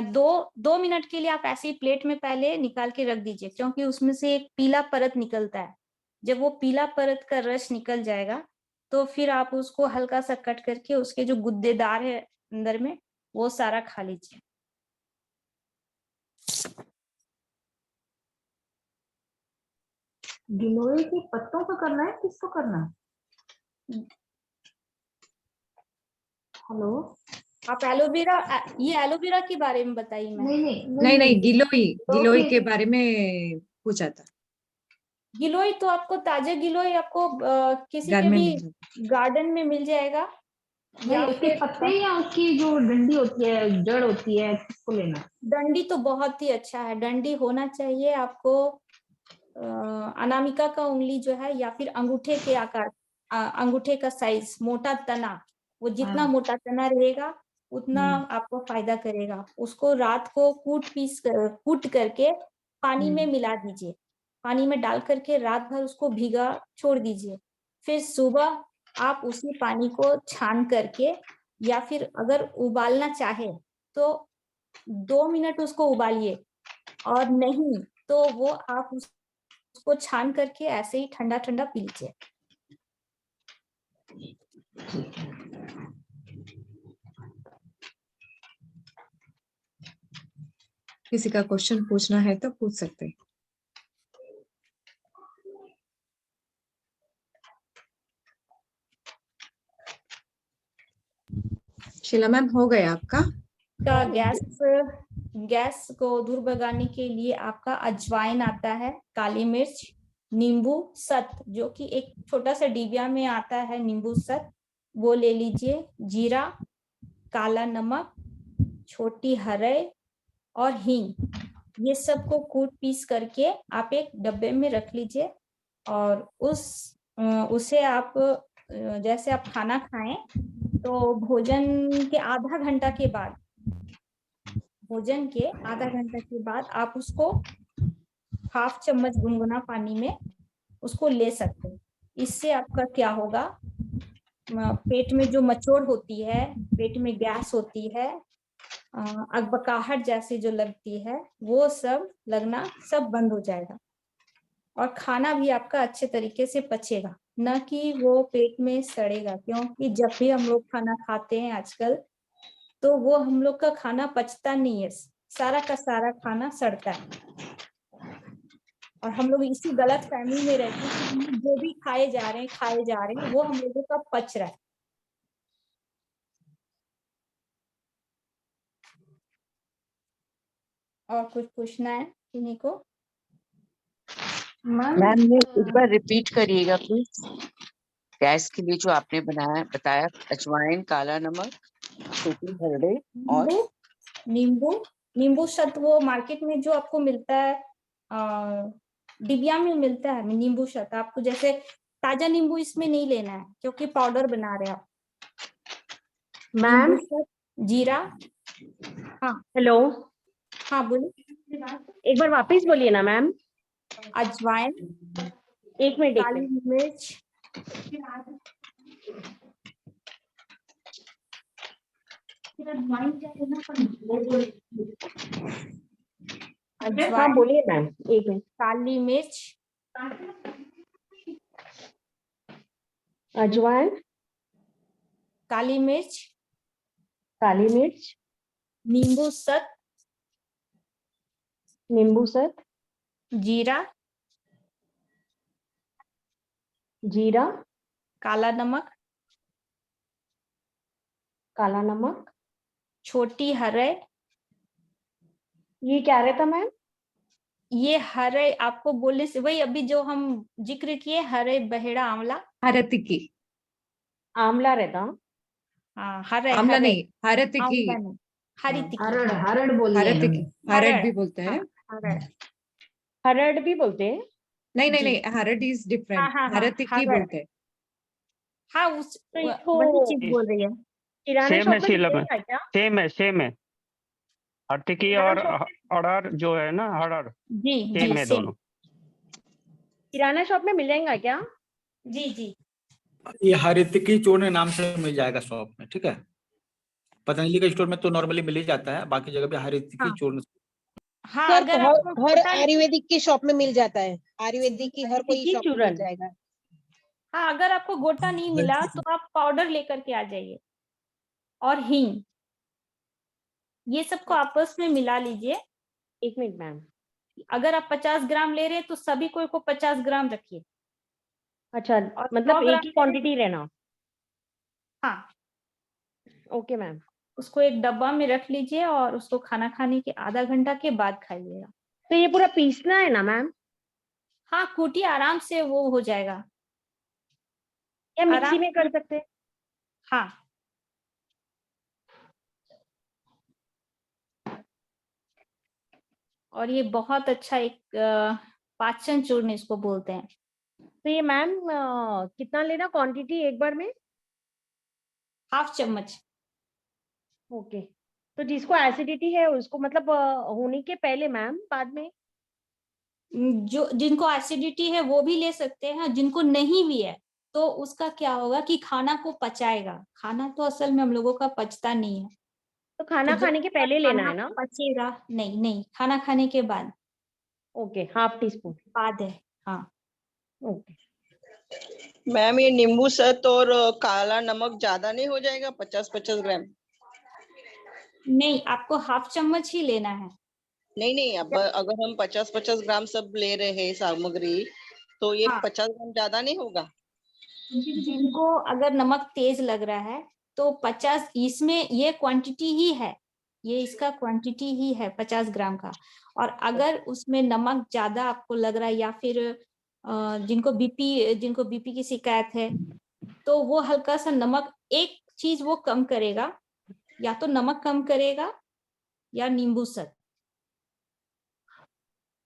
2 मिनट के लिए आप ऐसे ही प्लेट में पहले निकाल के रख दीजिए, क्योंकि उसमें से एक पीला परत निकलता है। जब वो पीला परत का रस निकल जाएगा तो फिर आप उसको हल्का सा कट करके उसके जो गुद्देदार है अंदर में वो सारा खा लीजिए।
गिलोय के पत्तों का करना है, किसको करना है? हेलो,
आप एलोवेरा, ये एलोवेरा के बारे में बताइए। मैं
नहीं, गिलोय के बारे में पूछा था।
गिलोय तो आपको ताजा गिलोय आपको किसी
घर
के
में
भी
मिल जाता।
गार्डन में मिल जाएगा, या
उसके
फिर
पत्ते या उसकी जो डंडी होती है, जड़ होती है, किसको लेना है?
डंडी तो बहुत ही अच्छा है, डंडी होना चाहिए आपको। अनामिका का उंगली जो है या फिर अंगूठे के आकार, अंगूठे का साइज, मोटा तना, वो जितना मोटा तना रहेगा उतना आपको फायदा करेगा। उसको रात को कूट करके पानी में मिला दीजिए, पानी में डाल करके रात भर उसको भीगा छोड़ दीजिए। फिर सुबह आप उसी पानी को छान करके, या फिर अगर उबालना चाहे तो 2 मिनट उसको उबालिए, और नहीं तो वो आप उसको छान करके ऐसे ही ठंडा ठंडा पी लीजिए।
किसी का क्वेश्चन पूछना है तो पूछ सकते हैं। शीला मैम, हो गया आपका?
गैस को दूर भगाने के लिए आपका अजवाइन आता है, काली मिर्च, नींबू सत, जो कि एक छोटा सा डिबिया में आता है, नींबू सत, वो ले लीजिए। जीरा, काला नमक, छोटी हरड़ और हींग, ये सब को कूट पीस करके आप एक डब्बे में रख लीजिए। और उसे आप जैसे आप खाना खाएं तो भोजन के आधा घंटा के बाद, भोजन के आधा घंटा के बाद आप उसको हाफ चम्मच गुनगुना पानी में उसको ले सकते हैं। इससे आपका क्या होगा, पेट में जो मचोड़ होती है, पेट में गैस होती है, अकबकाहट जैसी जो लगती है, वो सब लगना सब बंद हो जाएगा और खाना भी आपका अच्छे तरीके से पचेगा, न कि वो पेट में सड़ेगा। क्योंकि जब भी हम लोग खाना खाते हैं आजकल, तो वो हम लोग का खाना पचता नहीं है, सारा का सारा खाना सड़ता है और हम लोग इसी गलत फहमी में रहते हैं कि हम लोग जो भी खाए जा रहे हैं वो हम लोगों का पच रहा है। और कुछ पूछना है किन्हीं को?
मैम ये एक बार रिपीट करिएगा प्लीज। गैस के लिए जो आपने बताया अजवाइन, काला नमक, सूखी हरड़े और
नींबू शत, वो मार्केट में जो आपको मिलता है, डिबिया में मिलता है नींबू शत। आपको जैसे ताजा नींबू इसमें नहीं लेना है क्योंकि पाउडर बना रहे आप।
मैम
जीरा, हाँ
हेलो,
हाँ बोलिए,
एक बार वापस बोलिए ना मैम।
अजवाइन,
एक मिनट,
काली मिर्च,
हाँ बोलिए मैम, एक मिनट।
काली मिर्च,
अजवाइन,
काली मिर्च,
काली मिर्च,
नींबू सत,
नींबू सत,
जीरा,
जीरा,
काला नमक,
काला नमक,
छोटी हरड़।
ये क्या रहता मैम?
ये हरे आपको बोलने से वही अभी जो हम जिक्र किए, हरे बहेड़ा आंवला,
हरतिकी,
आंवला रहता।
हाँ हरे,
आंवला
हरे
नहीं, हरतिकी,
आंवला नहीं, हरी तिक्की,
हरड़ बोलिए ना।
हरतिकी, हरड़ भी बोलते हैं।
हरड़,
हरड़ भी बोलते हैं?
नहीं नहीं
जी।
नहीं, हरड़ इज डिफरेंट,
हाँ,
हरतिकी
हरड़।
बोलते हैं।
हाँ
तो इसको
वही चीज बोल रही है।
किराना
सेम है
शॉप में
शीलम,
मिलेगा क्या?
सेम है हरतिकी
किराना
और
शॉप में?
अड़र जो है ना, हरड़
जी
सेम
जी
है
सेम।
दोनों।
किराना शॉप में मिलेगा क्या?
जी जी
ये हरितिकी चूर्ण नाम से मिल जाएगा शॉप में, ठीक है। पतंजलि के स्टोर में तो नॉर्मली मिल ही जाता है, बाकी जगह पे हरितिकी
हाँ।
चूर्ण।
हाँ
सर
अगर
हर
आपको
हर
गोटा,
आयुर्वेदिक की शॉप में मिल जाता है, आयुर्वेदिक की हर कोई
हरितिकी
शॉप में
चूर्ण।
मिल जाएगा।
हाँ अगर आपको गोटा नहीं मिला तो आप पाउडर लेकर के आ जाइए, और हींग, ये सबको आपस में मिला लीजिए।
एक मिनट मैम।
अगर आप 50 ग्राम ले रहे हैं तो सभी को 50 ग्राम रखिए।
अच्छा,
और 100
मतलब एक
ग्राम
ही क्वांटिटी रहना।
हाँ,
ओके मैम।
उसको एक डब्बा में रख लीजिए और उसको खाना खाने के आधा घंटा के बाद खाइएगा।
तो ये पूरा पीसना है ना मैम,
हाँ कूटी आराम से वो हो जाएगा,
या मिक्सी
आराम
में कर सकते हैं?
हाँ। और ये बहुत अच्छा एक पाचन चूर्ण इसको बोलते हैं।
तो ये मैम कितना लेना क्वांटिटी एक बार में?
हाफ चम्मच।
ओके, तो जिसको एसिडिटी है उसको, मतलब होने के पहले मैम, बाद में?
जो जिनको एसिडिटी है वो भी ले सकते हैं, जिनको नहीं भी है तो उसका क्या होगा कि खाना को पचाएगा। खाना तो असल में हम लोगों का पचता नहीं है,
तो खाना
तो जब
खाने के पहले लेना है ना?
पचेगा नहीं, नहीं खाना खाने के बाद।
ओके, हाफ टी स्पून
बाद है, हाँ।
ओके
मैम ये नींबू सत और काला नमक ज्यादा नहीं हो जाएगा, 50-50 ग्राम?
नहीं, आपको हाफ चम्मच ही लेना है।
नहीं अब अगर हम 50-50 ग्राम सब ले रहे हैं सामग्री, तो ये 50 ग्राम ज्यादा नहीं होगा?
जिनको अगर नमक तेज लग रहा है तो 50, इसमें ये क्वांटिटी ही है, ये इसका क्वांटिटी ही है 50 ग्राम का। और अगर उसमें नमक ज्यादा आपको लग रहा है, या फिर जिनको बीपी की शिकायत है, तो वो हल्का सा नमक, एक चीज वो कम करेगा, या तो नमक कम करेगा या नींबू सत।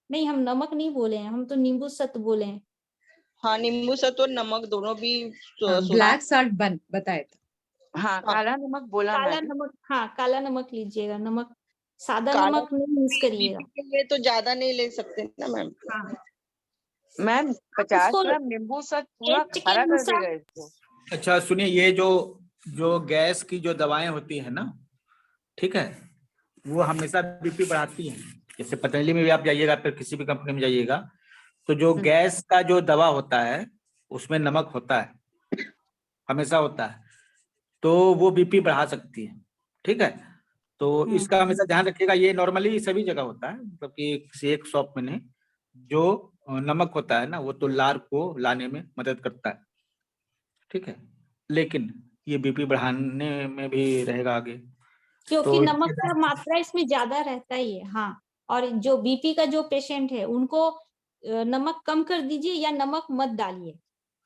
नहीं, हम नमक नहीं बोले हैं, हम तो नींबू सत बोले हैं।
हाँ नींबू सत और नमक दोनों भी सुना।
ब्लैक सॉल्ट बताए थे।
हाँ, काला नमक बोला
काला
मैडम।
नमक, हाँ काला नमक लीजिएगा, नमक सादा
काला
नमक नहीं यूज करिएगा।
बीपी के लिए तो ज्यादा नहीं ले सकते ना मैम।
हाँ
मैम
आप
50
इसको
ग्राम नींबू सच पूरा
टेस्ट के
खारा कर
अनुसार,
देगा इसको।
अच्छा सुनिए, ये जो जो गैस की जो दवाएं होती है ना, ठीक है, वो हमेशा बीपी बढ़ाती हैं। जैसे पतंजलि में भी आप जाइएगा, फिर किसी भी कंपनी में जाइएगा, तो जो गैस का जो दवा होता है उसमें नमक होता है, हमेशा होता है, तो वो बीपी बढ़ा सकती है। ठीक है, तो इसका हमेशा ध्यान रखिएगा। ये नॉर्मली सभी जगह होता है, मतलब कि किसी एक शॉप में नहीं। जो नमक होता है ना, वो तो लार को लाने में मदद करता है, ठीक है, लेकिन ये बीपी बढ़ाने में भी रहेगा आगे।
क्योंकि
तो
नमक का मात्रा इसमें ज्यादा रहता ही है। हाँ, और जो बीपी का जो पेशेंट है उनको नमक कम कर दीजिए या नमक मत डालिए,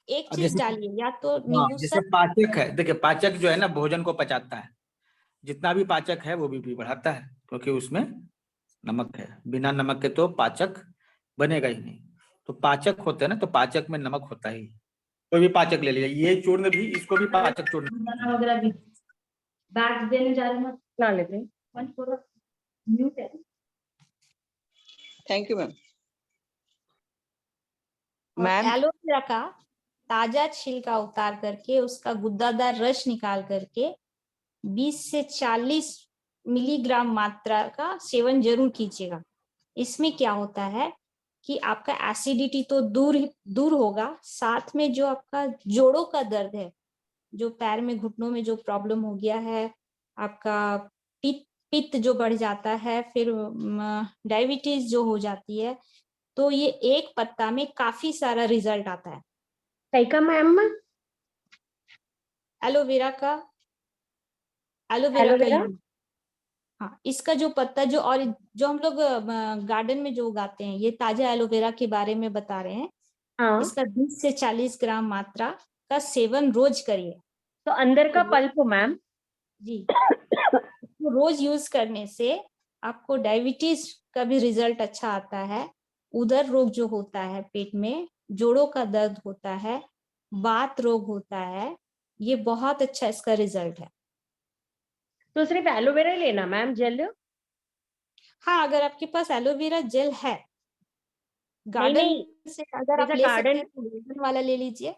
एक
अब
चीज
जैसे,
डालिए, या तो
हाँ,
नींबू
जैसे
सर।
पाचक है, देखिए पाचक जो है ना, भोजन को पचाता है। जितना भी पाचक है वो बीपी बढ़ाता है, क्योंकि उसमें नमक है। बिना नमक के तो पाचक बनेगा ही नहीं। तो पाचक होते हैं ना, तो पाचक में नमक होता ही। कोई भी पाचक ले लीजिए, ये चूर्ण भी, इसको भी पाचक चूर्ण
वगैरह भी बैग देने जा रहे हैं, ला लेते हैं। म्यूट है।
Thank you ma'am.
और
मैम
एलोवेरा का ताजा छिलका उतार करके उसका गुद्दादार रस निकाल करके 20 से 40 मिलीग्राम मात्रा का सेवन जरूर कीजिएगा। इसमें क्या होता है कि आपका एसिडिटी तो दूर होगा, साथ में जो आपका जोड़ों का दर्द है, जो पैर में घुटनों में जो प्रॉब्लम हो गया है, आपका पित्त जो बढ़ जाता है, फिर डायबिटीज जो हो जाती है, तो ये एक पत्ता में काफी सारा रिजल्ट आता है।
सही का मैम।
एलोवेरा का यूज, हाँ, इसका जो पत्ता जो, और जो हम लोग गार्डन में जो उगाते हैं, ये ताजा एलोवेरा के बारे में बता रहे हैं।
हाँ।
इसका 20 से 40 ग्राम मात्रा का सेवन रोज करिए।
तो अंदर का पल्प मैम
जी, तो रोज यूज करने से आपको डायबिटीज का भी रिजल्ट अच्छा आता है। उदर रोग जो होता है, पेट में जोड़ों का दर्द होता है, बात रोग होता है, ये बहुत अच्छा इसका रिजल्ट है।
तो सिर्फ एलोवेरा ही लेना मैम, जेल?
हाँ, अगर आपके पास एलोवेरा जेल है गार्डन से, अगर आप ले सकते हैं तो गार्डन वाला ले लीजिए।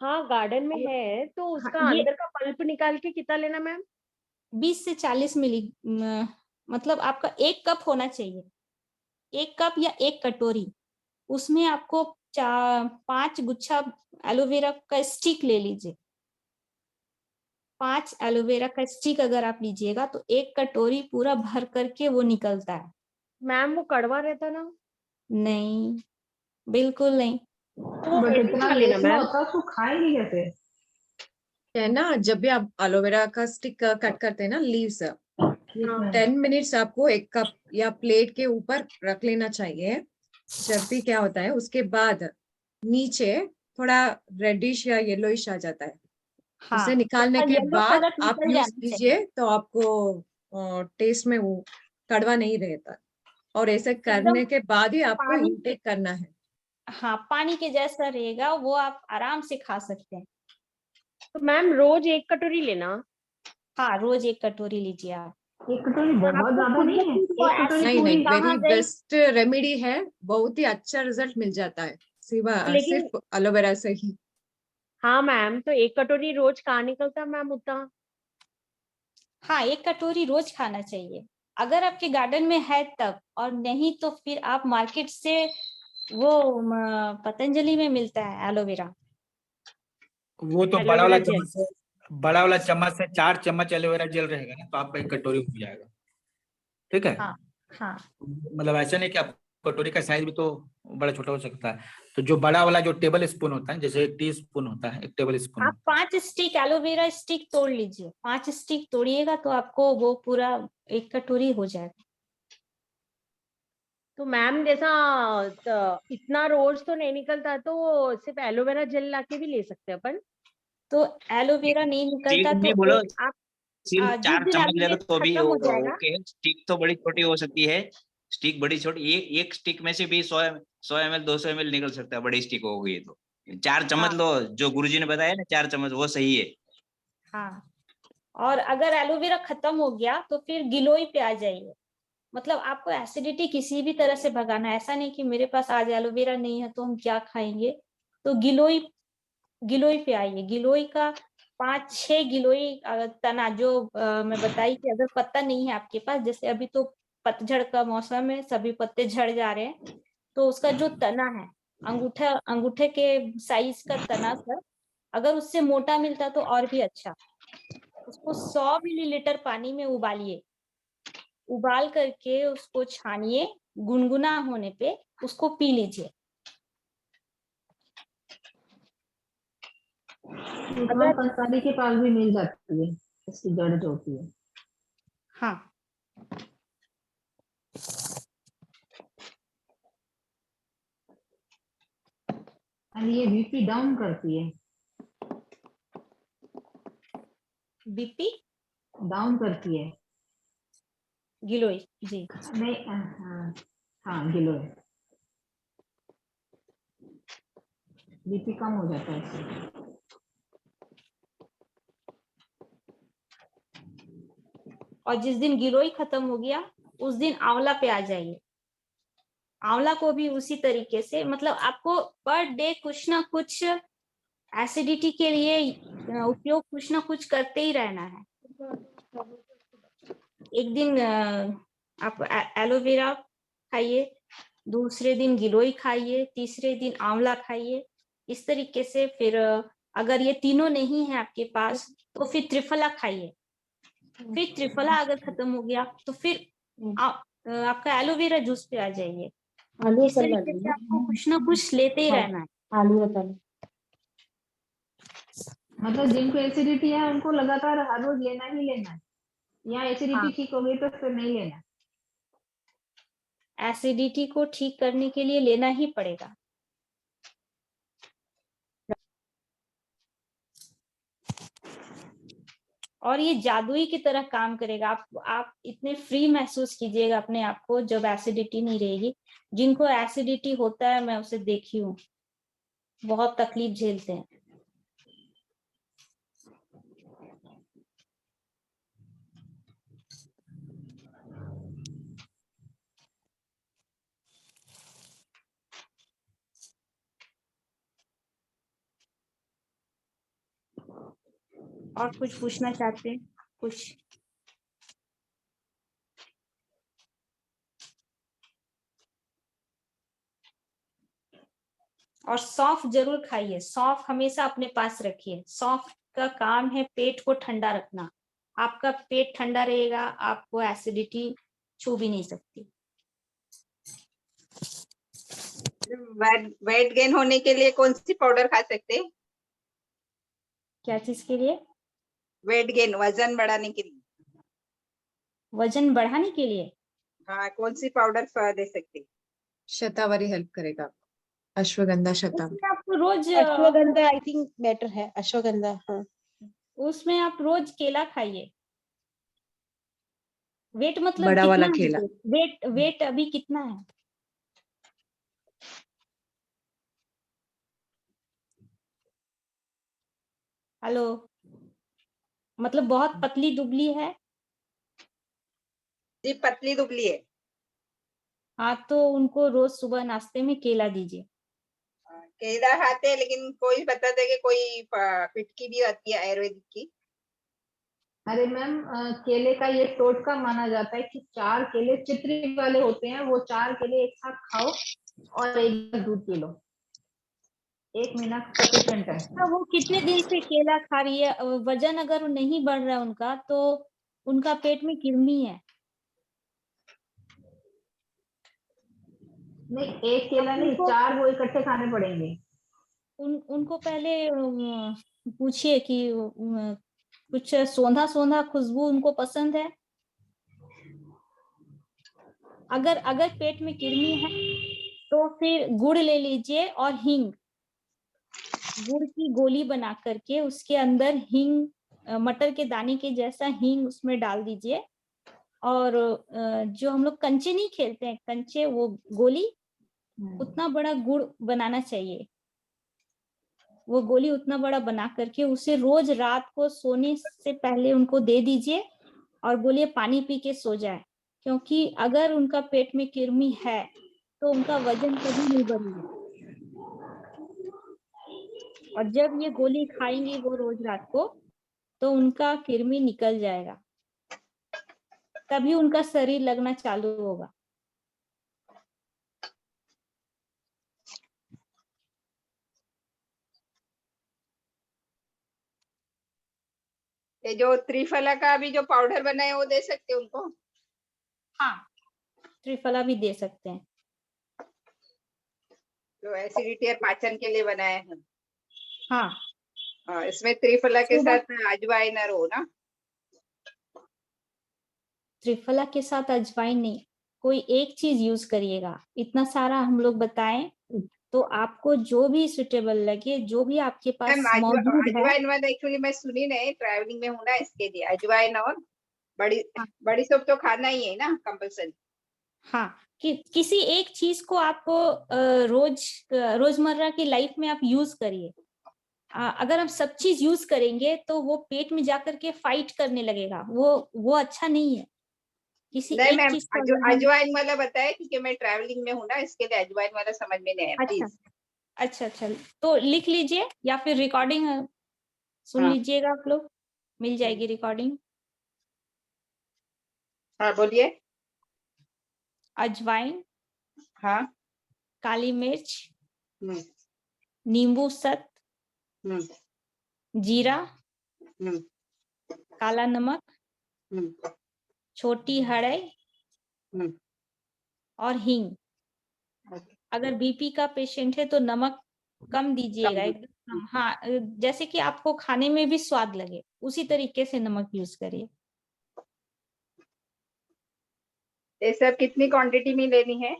हाँ गार्डन में है, तो उसका
ये
अंदर का पल्प निकाल के कितना लेना मैम?
20 से 40 मिली, मतलब आपका 1 कप होना चाहिए, 1 कप या 1 कटोरी। उसमें आपको 5 गुच्छा एलोवेरा का स्टिक ले लीजिए। 5 एलोवेरा का स्टिक अगर आप लीजिएगा तो 1 कटोरी पूरा भर करके वो निकलता है।
मैम वो कड़वा रहता ना?
नहीं, बिल्कुल नहीं।
तो
बट इतना
लेना
लेना
मैम?
होता तो खाए नहीं कैसे?
है ना, जब भी आप एलोवेरा का स्टिक कट करते हैं ना, लीव्स, 10 मिनट्स आपको 1 कप या प्लेट के ऊपर रख लेना चाहिए। जब भी क्या होता है, उसके बाद नीचे थोड़ा रेडिश या येलोइश आ जाता है।
हाँ,
उसे निकालने के
येलो
बाद
कलर
आप
निकल
यूज
जाना चाहिए।
कीजिए, तो आपको टेस्ट में वो कड़वा नहीं रहता। और ऐसे करने के बाद ही आपको
पानी
इंटेक करना है।
हाँ, पानी के जैसा रहेगा वो, आप आराम से खा सकते हैं।
तो मैम रोज 1 कटोरी लेना?
हाँ, रोज 1 कटोरी लीजिए आप।
1 कटोरी बहुत ज्यादा नहीं है। 1 कटोरी
नहीं
पूरी
नहीं,
कहाँ
वेरी
जाएगी?
बेस्ट रेमेडी है, बहुत ही अच्छा रिजल्ट मिल जाता है
लेकिन
सिर्फ एलोवेरा से ही।
हाँ मैम, तो 1 कटोरी रोज कहाँ निकलता मैम उतना?
हाँ, 1 कटोरी रोज खाना चाहिए, अगर आपके गार्डन में है तब, और नहीं तो फिर आप मार्केट से वो पतंजलि में मिलता है एलोवेरा।
वो तो बड़ा वाला चम्मच से 4 चम्मच एलोवेरा जेल रहेगा ना, तो आपका 1 कटोरी हो जाएगा। ठीक है,
हाँ हाँ,
मतलब ऐसा नहीं कि आप, कटोरी का साइज भी तो बड़ा छोटा हो सकता है। तो जो बड़ा वाला जो टेबल स्पून होता है, जैसे 1 टीस्पून होता है, 1 टेबल स्पून।
आप 5 स्टिक एलोवेरा स्टिक तोड़ लीजिए, 5 स्टिक तोड़िएगा तो आपको वो पूरा 1 कटोरी हो जाएगा।
तो मैम जैसा इतना रोज तो नहीं निकलता, तो सिर्फ एलोवेरा जेल लाके भी ले सकते हैं अपन?
तो एलोवेरा नहीं निकलता
स्टिक भी
तो
बोलो,
आप
सिर्फ
जिस
4
दिन
चम्मच ले लो तो भी
खत्म हो जाएगा।
ओके है। स्टिक तो बड़ी छोटी हो सकती है, स्टिक बड़ी छोटी, एक स्टिक में से भी 100 ml 200 ml निकल सकता है, बड़ी स्टिक हो गई तो 4 चम्मच लो, जो गुरुजी ने बताया ना 4 चम्मच, वो सही है।
हाँ, और अगर एलोवेरा खत्म हो गया तो फिर गिलोय पे आ जाइए। मतलब आपको एसिडिटी किसी भी तरह से भगाना है, ऐसा नहीं कि मेरे पास आज एलोवेरा नहीं है तो हम क्या खाएंगे। तो गिलोय पे आइए। गिलोय का 5-6 गिलोय तना जो मैं बताई कि अगर पत्ता नहीं है आपके पास, जैसे अभी तो पतझड़ का मौसम है, सभी पत्ते झड़ जा रहे हैं, तो उसका जो तना है, अंगूठे के साइज का तना सर, अगर उससे मोटा मिलता तो और भी अच्छा। उसको 100 मिलीलीटर पानी में उबालिए, उबाल करके उसको छानिए, गुनगुना होने पे उसको पी लीजिए।
अगर पंसारी के पास भी मिल जाती है इसकी जड़ जो होती है।
हाँ,
और ये बीपी डाउन करती है।
बीपी
डाउन करती है।
गिलोय जी
नहीं हाँ हाँ गिलोय बीपी कम हो जाता है इससे।
और जिस दिन गिलोय खत्म हो गया उस दिन आंवला पे आ जाइए। आंवला को भी उसी तरीके से, मतलब आपको पर डे कुछ ना कुछ एसिडिटी के लिए उपयोग कुछ ना कुछ करते ही रहना है। एक दिन आप एलोवेरा खाइए, दूसरे दिन गिलोय खाइए, तीसरे दिन आंवला खाइए। इस तरीके से फिर अगर ये तीनों नहीं है आपके पास तो फिर त्रिफला खाइए। फिर त्रिफला अगर खत्म हो गया तो फिर आपका एलोवेरा जूस पे आ जाइए।
आलू
इस तरीके से आपको कुछ ना कुछ लेते ही रहना है।
आलू तल
मतलब जिनको एसिडिटी है उनको लगातार हर रोज लेना ही लेना है, या एसिडिटी ठीक हो गई तो फिर नहीं लेना।
एसिडिटी को ठीक करने के लिए लेना ही पड़ेगा। और ये जादुई की तरह काम करेगा। आप इतने फ्री महसूस कीजिएगा अपने आप को जब एसिडिटी नहीं रहेगी। जिनको एसिडिटी होता है मैं उसे देखी हूँ, बहुत तकलीफ झेलते हैं। और कुछ पूछना चाहते हैं? कुछ और सौंफ जरूर खाइए। सौंफ हमेशा अपने पास रखिए। सौंफ का काम है पेट को ठंडा रखना। आपका पेट ठंडा रहेगा, आपको एसिडिटी छू भी नहीं सकती।
वेट गेन होने के लिए कौन सी पाउडर खा सकते हैं?
क्या चीज के लिए?
वेट गेन, वजन बढ़ाने के लिए।
वजन बढ़ाने के लिए
हाँ, कौन सी पाउडर दे सकते हैं?
शतावरी हेल्प करेगा, अश्वगंधा शतावरी।
उसमें आप रोज
अश्वगंधा आई थिंक बेटर है। अश्वगंधा हाँ।
उसमें आप रोज केला खाइए। वेट मतलब
बड़ा
कितना
वाला
है?
केला।
वेट अभी कितना है? हेलो, मतलब बहुत पतली दुबली है?
जी पतली दुबली है।
हाँ, तो उनको रोज सुबह नाश्ते में केला दीजिए।
केला खाते हैं, लेकिन कोई बताते कि कोई फिटकी भी आती है आयुर्वेदिक की।
अरे मैम केले का ये टोटका माना जाता है कि 4 केले चित्री वाले होते हैं, वो 4 केले एक साथ खाओ और एक गिलास दूध पी लो, 1 महीना सफिशिएंट है।
तो वो कितने दिन से केला खा रही है? वजन अगर नहीं बढ़ रहा है उनका तो उनका पेट में कृमि है।
नहीं, एक केला नहीं, 4 वो इकट्ठे खाने पड़ेंगे।
उनको पहले पूछिए कि कुछ सोंधा सोंधा खुशबू उनको पसंद है। अगर पेट में कृमि है तो फिर गुड़ ले लीजिए और हींग, गुड़ की गोली बना करके उसके अंदर हींग, मटर के दाने के जैसा हींग उसमें डाल दीजिए। और जो हम लोग कंचे नहीं खेलते हैं, कंचे, वो गोली, उतना बड़ा गुड़ बनाना चाहिए। वो गोली उतना बड़ा बना करके उसे रोज रात को सोने से पहले उनको दे दीजिए और बोलिए पानी पी के सो जाए, क्योंकि अगर उनका पेट में कृमि है तो उनका वजन कभी नहीं बढ़ेगा। और जब ये गोली खाएंगी वो रोज रात को, तो उनका कृमि निकल जाएगा, तभी उनका शरीर लगना चालू होगा।
ये जो त्रिफला का भी जो पाउडर बना है वो दे सकते हैं उनको?
हाँ, त्रिफला भी दे सकते हैं।
जो एसिडिटी और पाचन के लिए बनाए हैं।
हाँ,
इसमें त्रिफला के
सुबह-
साथ अजवाइन और हो ना?
त्रिफला के साथ अजवाइन नहीं, कोई एक चीज यूज करिएगा। इतना सारा हम लोग बताएं तो आपको जो भी सुटेबल लगे, जो भी आपके पास
मैम
मौजूद है।
अजवाइन वाला एक्चुअली मैं सुनी नहीं, ट्रैवलिंग में हूँ ना, इसके लिए अजवाइन और बड़ी सौंफ तो खाना ही है ना कंपल्सरी।
हाँ, किसी एक चीज को आपको रोजमर्रा की लाइफ में आप यूज करिए। अगर हम सब चीज यूज करेंगे तो वो पेट में जाकर के फाइट करने लगेगा, वो अच्छा नहीं है। किसी
नहीं
एक
मैम,
चीज को अगर हम-
अजवाइन वाला बताया क्योंकि मैं ट्रैवलिंग में हूँ ना, इसके लिए अजवाइन वाला समझ में नहीं आया। प्लीज
अच्छा, तो लिख लीजिए या फिर रिकॉर्डिंग सुन
हाँ।
लीजिएगा आप लोग, मिल जाएगी रिकॉर्डिंग।
हाँ बोलिए।
अजवाइन,
हाँ,
काली मिर्च, नींबू सत, जीरा, काला नमक, छोटी हड़ई और हींग। अगर बीपी का पेशेंट है तो नमक कम दीजिएगा, एकदम कम। हाँ, जैसे कि आपको खाने में भी स्वाद लगे उसी तरीके से नमक यूज करिए।
ये सब कितनी क्वांटिटी में लेनी है?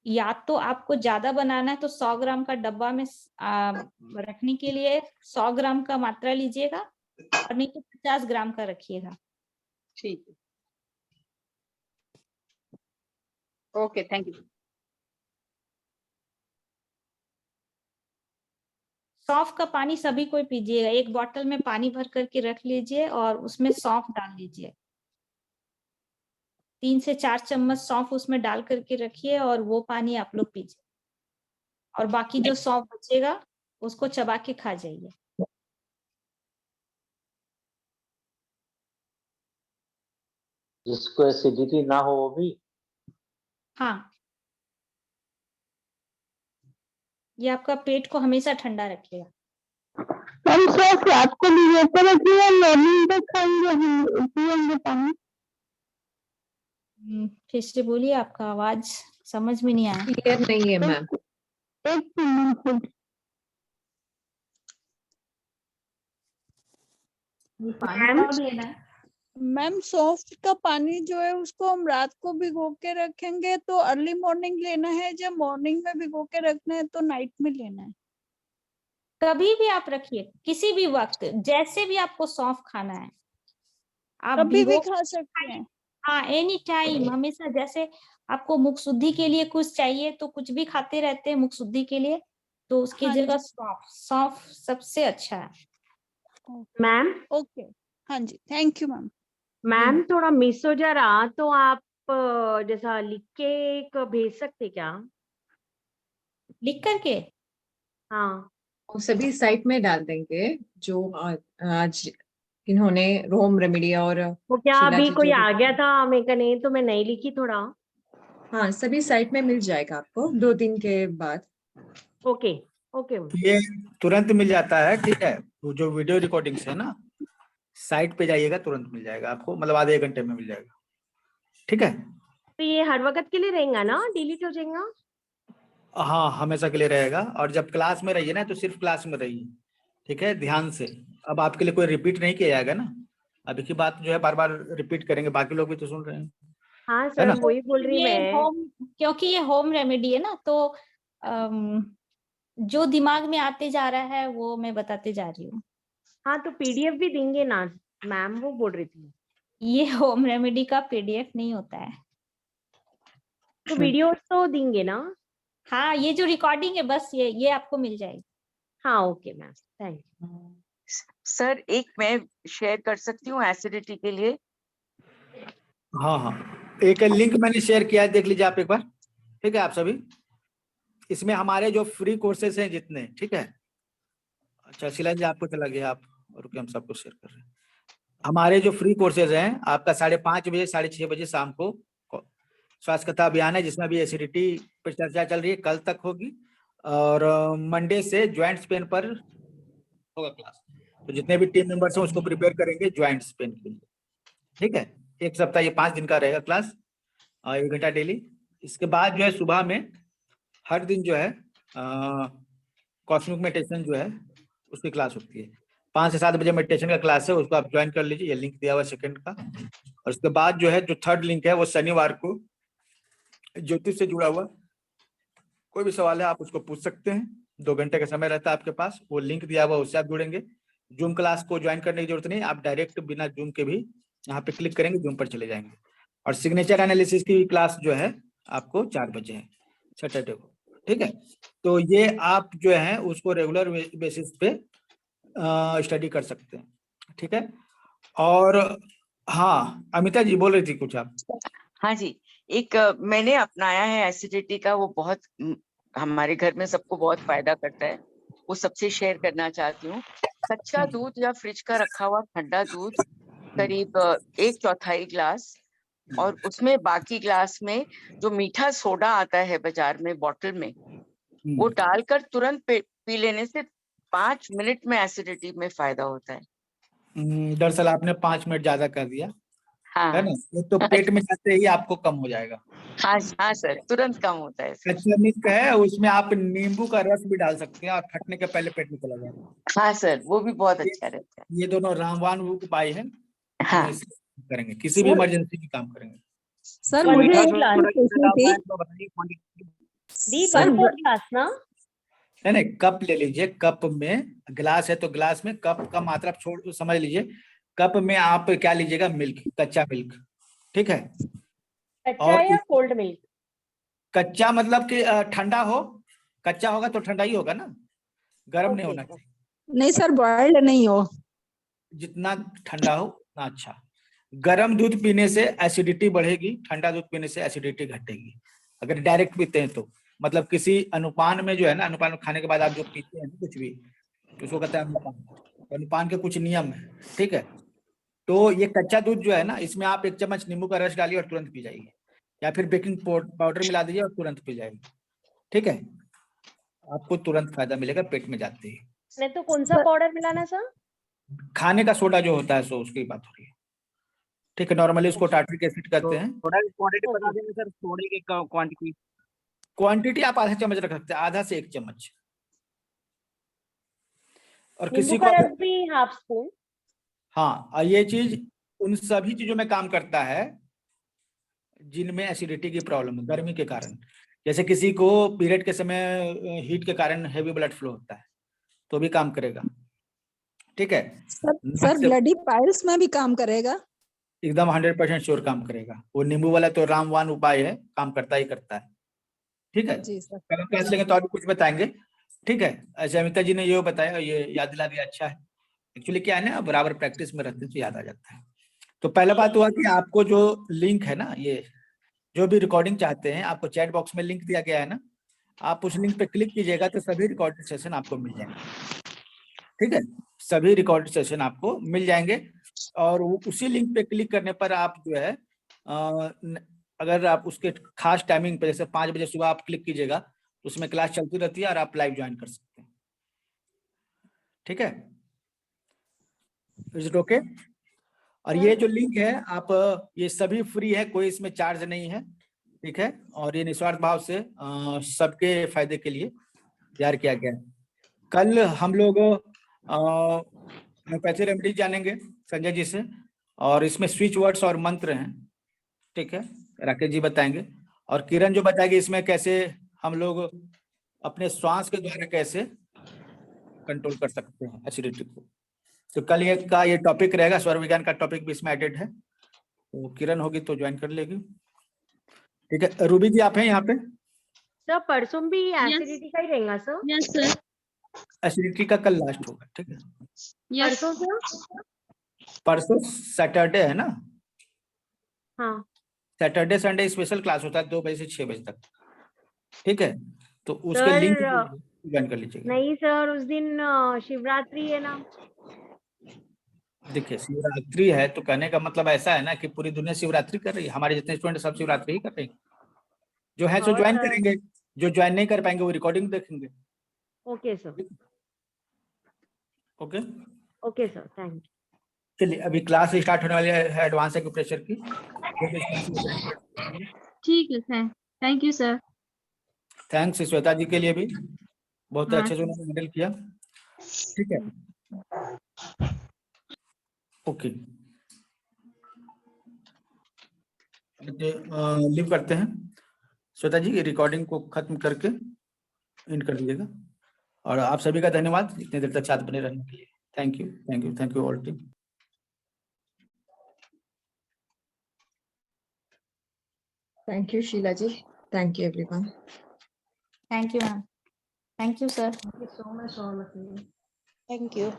या तो आपको ज्यादा बनाना है तो 100 ग्राम का डब्बा में रखने के लिए 100 ग्राम का मात्रा लीजिएगा, और नहीं तो 50 ग्राम का रखिएगा।
ठीक है, ओके, थैंक यू।
सौंफ का पानी सभी कोई पीजिएगा। एक बोतल में पानी भर करके रख लीजिए और उसमें सौंफ डाल दीजिए। 3 से 4 चम्मच सौंफ उसमें डाल करके रखिए और वो पानी आप लोग पीजिए, और बाकी जो सौंफ बचेगा उसको चबा के खा जाइए।
जिसको एसिडिटी ना हो वो भी?
हाँ, ये आपका पेट को हमेशा ठंडा रखेगा।
हम सिर्फ रात को भिगोकर रखिए, मॉर्निंग तक खाएंगे पिएंगे पानी।
फिर से बोलिए, आपका आवाज समझ में नहीं आया।
क्लियर नहीं है मैम।
एक मिनट।
मैम सौंफ का पानी जो है उसको हम रात को भिगो के रखेंगे तो अर्ली मॉर्निंग लेना है, जब मॉर्निंग में भिगो के रखना है तो नाइट में लेना है?
कभी भी आप रखिए, किसी भी वक्त, जैसे भी आपको सौंफ खाना है आप
कभी भी
भिगो
खा सकते हैं।
हाँ, एनी टाइम, हमेशा। जैसे आपको मुख शुद्धि के लिए कुछ चाहिए तो कुछ भी खाते रहते हैं मुख शुद्धि के लिए, तो उसकी
हाँ
जगह
जी।
सौंफ सबसे अच्छा है।
मैम,
ओके, हाँ जी, थैंक यू मैम।
मैम थोड़ा मिस हो जा रहा तो आप जैसा लिख के एक भेज सकते क्या?
लिख करके?
हाँ,
वो सभी साइट में डाल देंगे जो आज इन्होंने होम रेमेडी और
वो क्या
शीला
अभी
जी
कोई
जो भी
आ गया था मेरे का, नहीं तो मैं नहीं लिखी थोड़ा।
हाँ, सभी साइट में मिल जाएगा आपको 2 दिन के बाद।
Okay okay.
ये तुरंत मिल जाता है, ठीक है। वो जो वीडियो रिकॉर्डिंग्स है ना, साइट पे जाइएगा तुरंत मिल जाएगा आपको, मतलब आधे 1 घंटे में मिल जाएगा, ठीक है।
तो ये हर वक्त के लिए रहेगा ना, डिलीट हो जाएगा?
हाँ, हमेशा के लिए रहेगा। और जब क्लास में रहिए ना तो सिर्फ क्लास में रहिए, ठीक है, ध्यान से। अब आपके लिए कोई रिपीट नहीं किया जाएगा ना, अभी की बात जो है बार बार रिपीट करेंगे, बाकी लोग भी तो सुन रहे हैं।
हाँ
है
सर,
ना?
वही बोल रही मैं।
क्योंकि ये होम रेमेडी है ना, तो जो दिमाग में आते जा रहा है वो मैं बताते जा रही हूँ।
हाँ, तो पीडीएफ भी देंगे ना मैम, वो बोल रही थी।
ये होम रेमेडी का पीडीएफ नहीं होता है।
तो वीडियो तो देंगे ना?
हाँ, ये जो रिकॉर्डिंग है बस ये आपको मिल जाएगी।
हाँ okay ma'am, thank you.
Sir एक मैं शेयर कर सकती हूँ एसिडिटी के लिए?
हाँ हाँ, एक लिंक मैंने शेयर किया है, देख लीजिए आप एक बार। ठीक है आप सभी, इसमें हमारे जो फ्री कोर्सेज हैं जितने, ठीक है। अच्छा शिला जी आपको चला गया, आप रुके, हम सबको शेयर कर रहे हैं। हमारे जो फ्री कोर्सेज हैं आपका 5:30 बजे 6:30 बजे शाम को स्वास्थ्य कथा अभियान है, जिसमें अभी एसिडिटी पर चर्चा चल रही है, कल तक होगी। और मंडे से ज्वाइंट्स पेन पर होगा क्लास। तो जितने भी टीम मेंबर्स हैं उसको प्रिपेयर करेंगे ज्वाइंट्स पेन के लिए। ठीक है, एक सप्ताह ये 5 दिन का रहेगा क्लास, 1 घंटा डेली। इसके बाद जो है सुबह में हर दिन जो है कॉस्मिक मेडिटेशन जो है उसकी क्लास होती है। 5 से 7 बजे मेडिटेशन का क्लास है, उसको आप ज्वाइन कर लीजिए, ये लिंक दिया हुआ सेकंड का। और उसके बाद जो है जो थर्ड लिंक है वो शनिवार को ज्योतिष से जुड़ा हुआ कोई भी सवाल है आप उसको पूछ सकते हैं, 2 घंटे का समय रहता है आपके पास, वो लिंक दिया हुआ उससे आप जुड़ेंगे। जूम क्लास को ज्वाइन करने की जरूरत नहीं, आप डायरेक्ट बिना जूम के भी यहाँ पे क्लिक करेंगे, जूम पर चले जाएंगे। और सिग्नेचर एनालिसिस की क्लास जो है आपको 4 बजे है सैटरडे को। ठीक है, तो ये आप जो है उसको रेगुलर बेसिस पे स्टडी कर सकते हैं। ठीक है, और हाँ अमिता जी बोल रही थी कुछ आप?
हाँ जी, एक मैंने अपनाया है एसिडिटी का, वो बहुत हमारे घर में सबको बहुत फायदा करता है, वो सबसे शेयर करना चाहती हूँ। कच्चा दूध या फ्रिज का रखा हुआ ठंडा दूध करीब 1/4 गिलास, और उसमें बाकी ग्लास में जो मीठा सोडा आता है बाजार में बॉटल में, वो डालकर तुरंत पी लेने से 5 मिनट में एसिडिटी में फायदा होता है।
दरअसल आपने 5 मिनट ज्यादा कर दिया।
हाँ
है ना, ये तो पेट में जाते ही आपको कम हो जाएगा।
हाँ हाँ सर, तुरंत कम होता है।
कच्चा मिल्क है, उसमें आप नींबू का रस भी डाल सकते हैं और फटने के पहले पेट में चला जाएगा।
हाँ सर, वो भी बहुत अच्छा रहता है।
ये दोनों रामबाण उपाय है,
हाँ
करेंगे किसी भी इमरजेंसी में काम करेंगे।
सर मुझे एक पूछनी थी।
सर 1/4 ग्लास ना?
नहीं, कप ले लीजिए, कप में, गिलास है तो गिलास में, कप का मात्रा छोड़ समझ लीजिए। कप में आप क्या लीजिएगा, मिल्क, कच्चा मिल्क। ठीक है,
कच्चा या कोल्ड मिल्क?
कच्चा मतलब कि ठंडा हो, कच्चा होगा तो ठंडा ही होगा ना, गर्म नहीं होना चाहिए।
नहीं सर, बॉइल्ड नहीं हो।
जितना ठंडा हो उतना अच्छा। गर्म दूध पीने से एसिडिटी बढ़ेगी, ठंडा दूध पीने से एसिडिटी घटेगी। अगर डायरेक्ट पीते हैं तो मतलब किसी अनुपान में जो है ना, अनुपान में खाने के बाद आप जो पीते हैं कुछ भी, उसको कहते हैं अनुपान। अनुपान के कुछ नियम है। ठीक है, तो ये कच्चा दूध जो है ना, इसमें आप 1 चम्मच नींबू का रस डालिए और तुरंत पी जाइए, या फिर बेकिंग पाउडर मिला दीजिए और तुरंत पी जाइए। ठीक है, आपको तुरंत फायदा मिलेगा पेट में जाते ही।
नहीं तो कौन सा पाउडर मिलाना सर?
खाने का सोडा जो होता है सो उसकी बात हो रही है। ठीक है, नॉर्मली उसको टार्ट्रिक एसिड कहते हैं।
सोडा की क्वांटिटी बता देंगे सर, सोडे की क्वांटिटी?
क्वांटिटी आप आधा चम्मच रख सकते हैं, आधा से 1 चम्मच। और किसी
नींबू
को
का रस भी ½ स्पून।
हाँ, और ये चीज उन सभी चीजों में काम करता है जिनमें एसिडिटी की प्रॉब्लम है गर्मी के कारण। जैसे किसी को पीरियड के समय हीट के कारण हैवी ब्लड फ्लो होता है तो भी काम करेगा। ठीक है
सर ब्लडी पाइल्स में भी काम करेगा?
एकदम 100% श्योर काम करेगा। वो नींबू वाला तो रामबाण उपाय है, काम करता ही करता है। ठीक है,
जी सर।
कल क्लास लेंगे तो और भी कुछ बताएंगे। ठीक है, ऐसे अमिता जी ने ये बताया, ये याद दिला दिया, अच्छा है। एक्चुअली क्या है ना, बराबर प्रैक्टिस में रहते तो याद आ जाता है। तो पहला बात हुआ कि आपको जो लिंक है ना, ये जो भी रिकॉर्डिंग चाहते हैं, आपको चैट बॉक्स में लिंक दिया गया है ना, आप उस लिंक पे क्लिक कीजिएगा तो सभी रिकॉर्डेड सेशन आपको मिल जाएंगे। ठीक है, सभी रिकॉर्डेड सेशन आपको मिल जाएंगे। और उसी लिंक पे क्लिक करने पर आप जो है अगर आप उसके खास टाइमिंग पे, जैसे 5 बजे सुबह आप क्लिक कीजिएगा तो उसमें क्लास चलती रहती है और आप लाइव ज्वाइन कर सकते हैं। ठीक है, इज इट ओके? और ये जो लिंक है आप, ये सभी फ्री है, कोई इसमें चार्ज नहीं है। ठीक है, और ये निस्वार्थ भाव से सबके फायदे के लिए तैयार किया गया है। कल हम लोग होम्योपैथी रेमेडी जानेंगे संजय जी से, और इसमें स्विच वर्ड्स और मंत्र हैं। ठीक है, राकेश जी बताएंगे, और किरण जो बताएगी इसमें कैसे हम लोग अपने श्वास के द्वारा कैसे कंट्रोल कर सकते हैं एसिडिटी को। तो कल ये टॉपिक रहेगा, स्वर विज्ञान का टॉपिक भी इसमें एडेड है। तो किरण होगी तो ज्वाइन कर लेगी। ठीक है, रूबी जी आप हैं यहाँ पे?
सर परसों भी एसिडिटी का ही रहेगा सर?
Yes sir.
एसिडिटी का कल लास्ट होगा, ठीक है।
परसों से
परसों सैटरडे है ना,
हाँ
सैटरडे संडे स्पेशल क्लास होता है 2 बजे से 6 बजे तक, ठीक है। तो उसके
सर
लिंक ज्वाइन कर लीजिएगा।
नहीं सर, उस दिन शिवरात्रि है ना।
देखिए शिवरात्रि है तो कहने का मतलब ऐसा है ना कि पूरी दुनिया शिवरात्रि कर रही है, हमारे जितने स्टूडेंट सब शिवरात्रि ही कर रहे हैं। जो है सो
और
ज्वाइन
सर
करेंगे, जो ज्वाइन नहीं कर पाएंगे वो रिकॉर्डिंग देखेंगे।
Okay sir,
okay
okay sir, thank you.
चलिए अभी क्लास स्टार्ट होने वाली है एडवांस एक्यूप्रेशर की।
ठीक है sir, thank you sir.
Thanks Shweta ji के लिए भी, बहुत
हाँ
अच्छे से उन्होंने हैंडल किया, ठीक है। ओके लिव करते हैं। श्वेता जी रिकॉर्डिंग को खत्म करके एंड कर दीजिएगा। और आप सभी का धन्यवाद इतने देर तक साथ बने रहने के लिए। Thank you, thank you, thank you all team.
Thank you Sheela ji, thank you everyone.
Thank you ma'am, thank you sir.
Thank you so much all of you.
Thank you.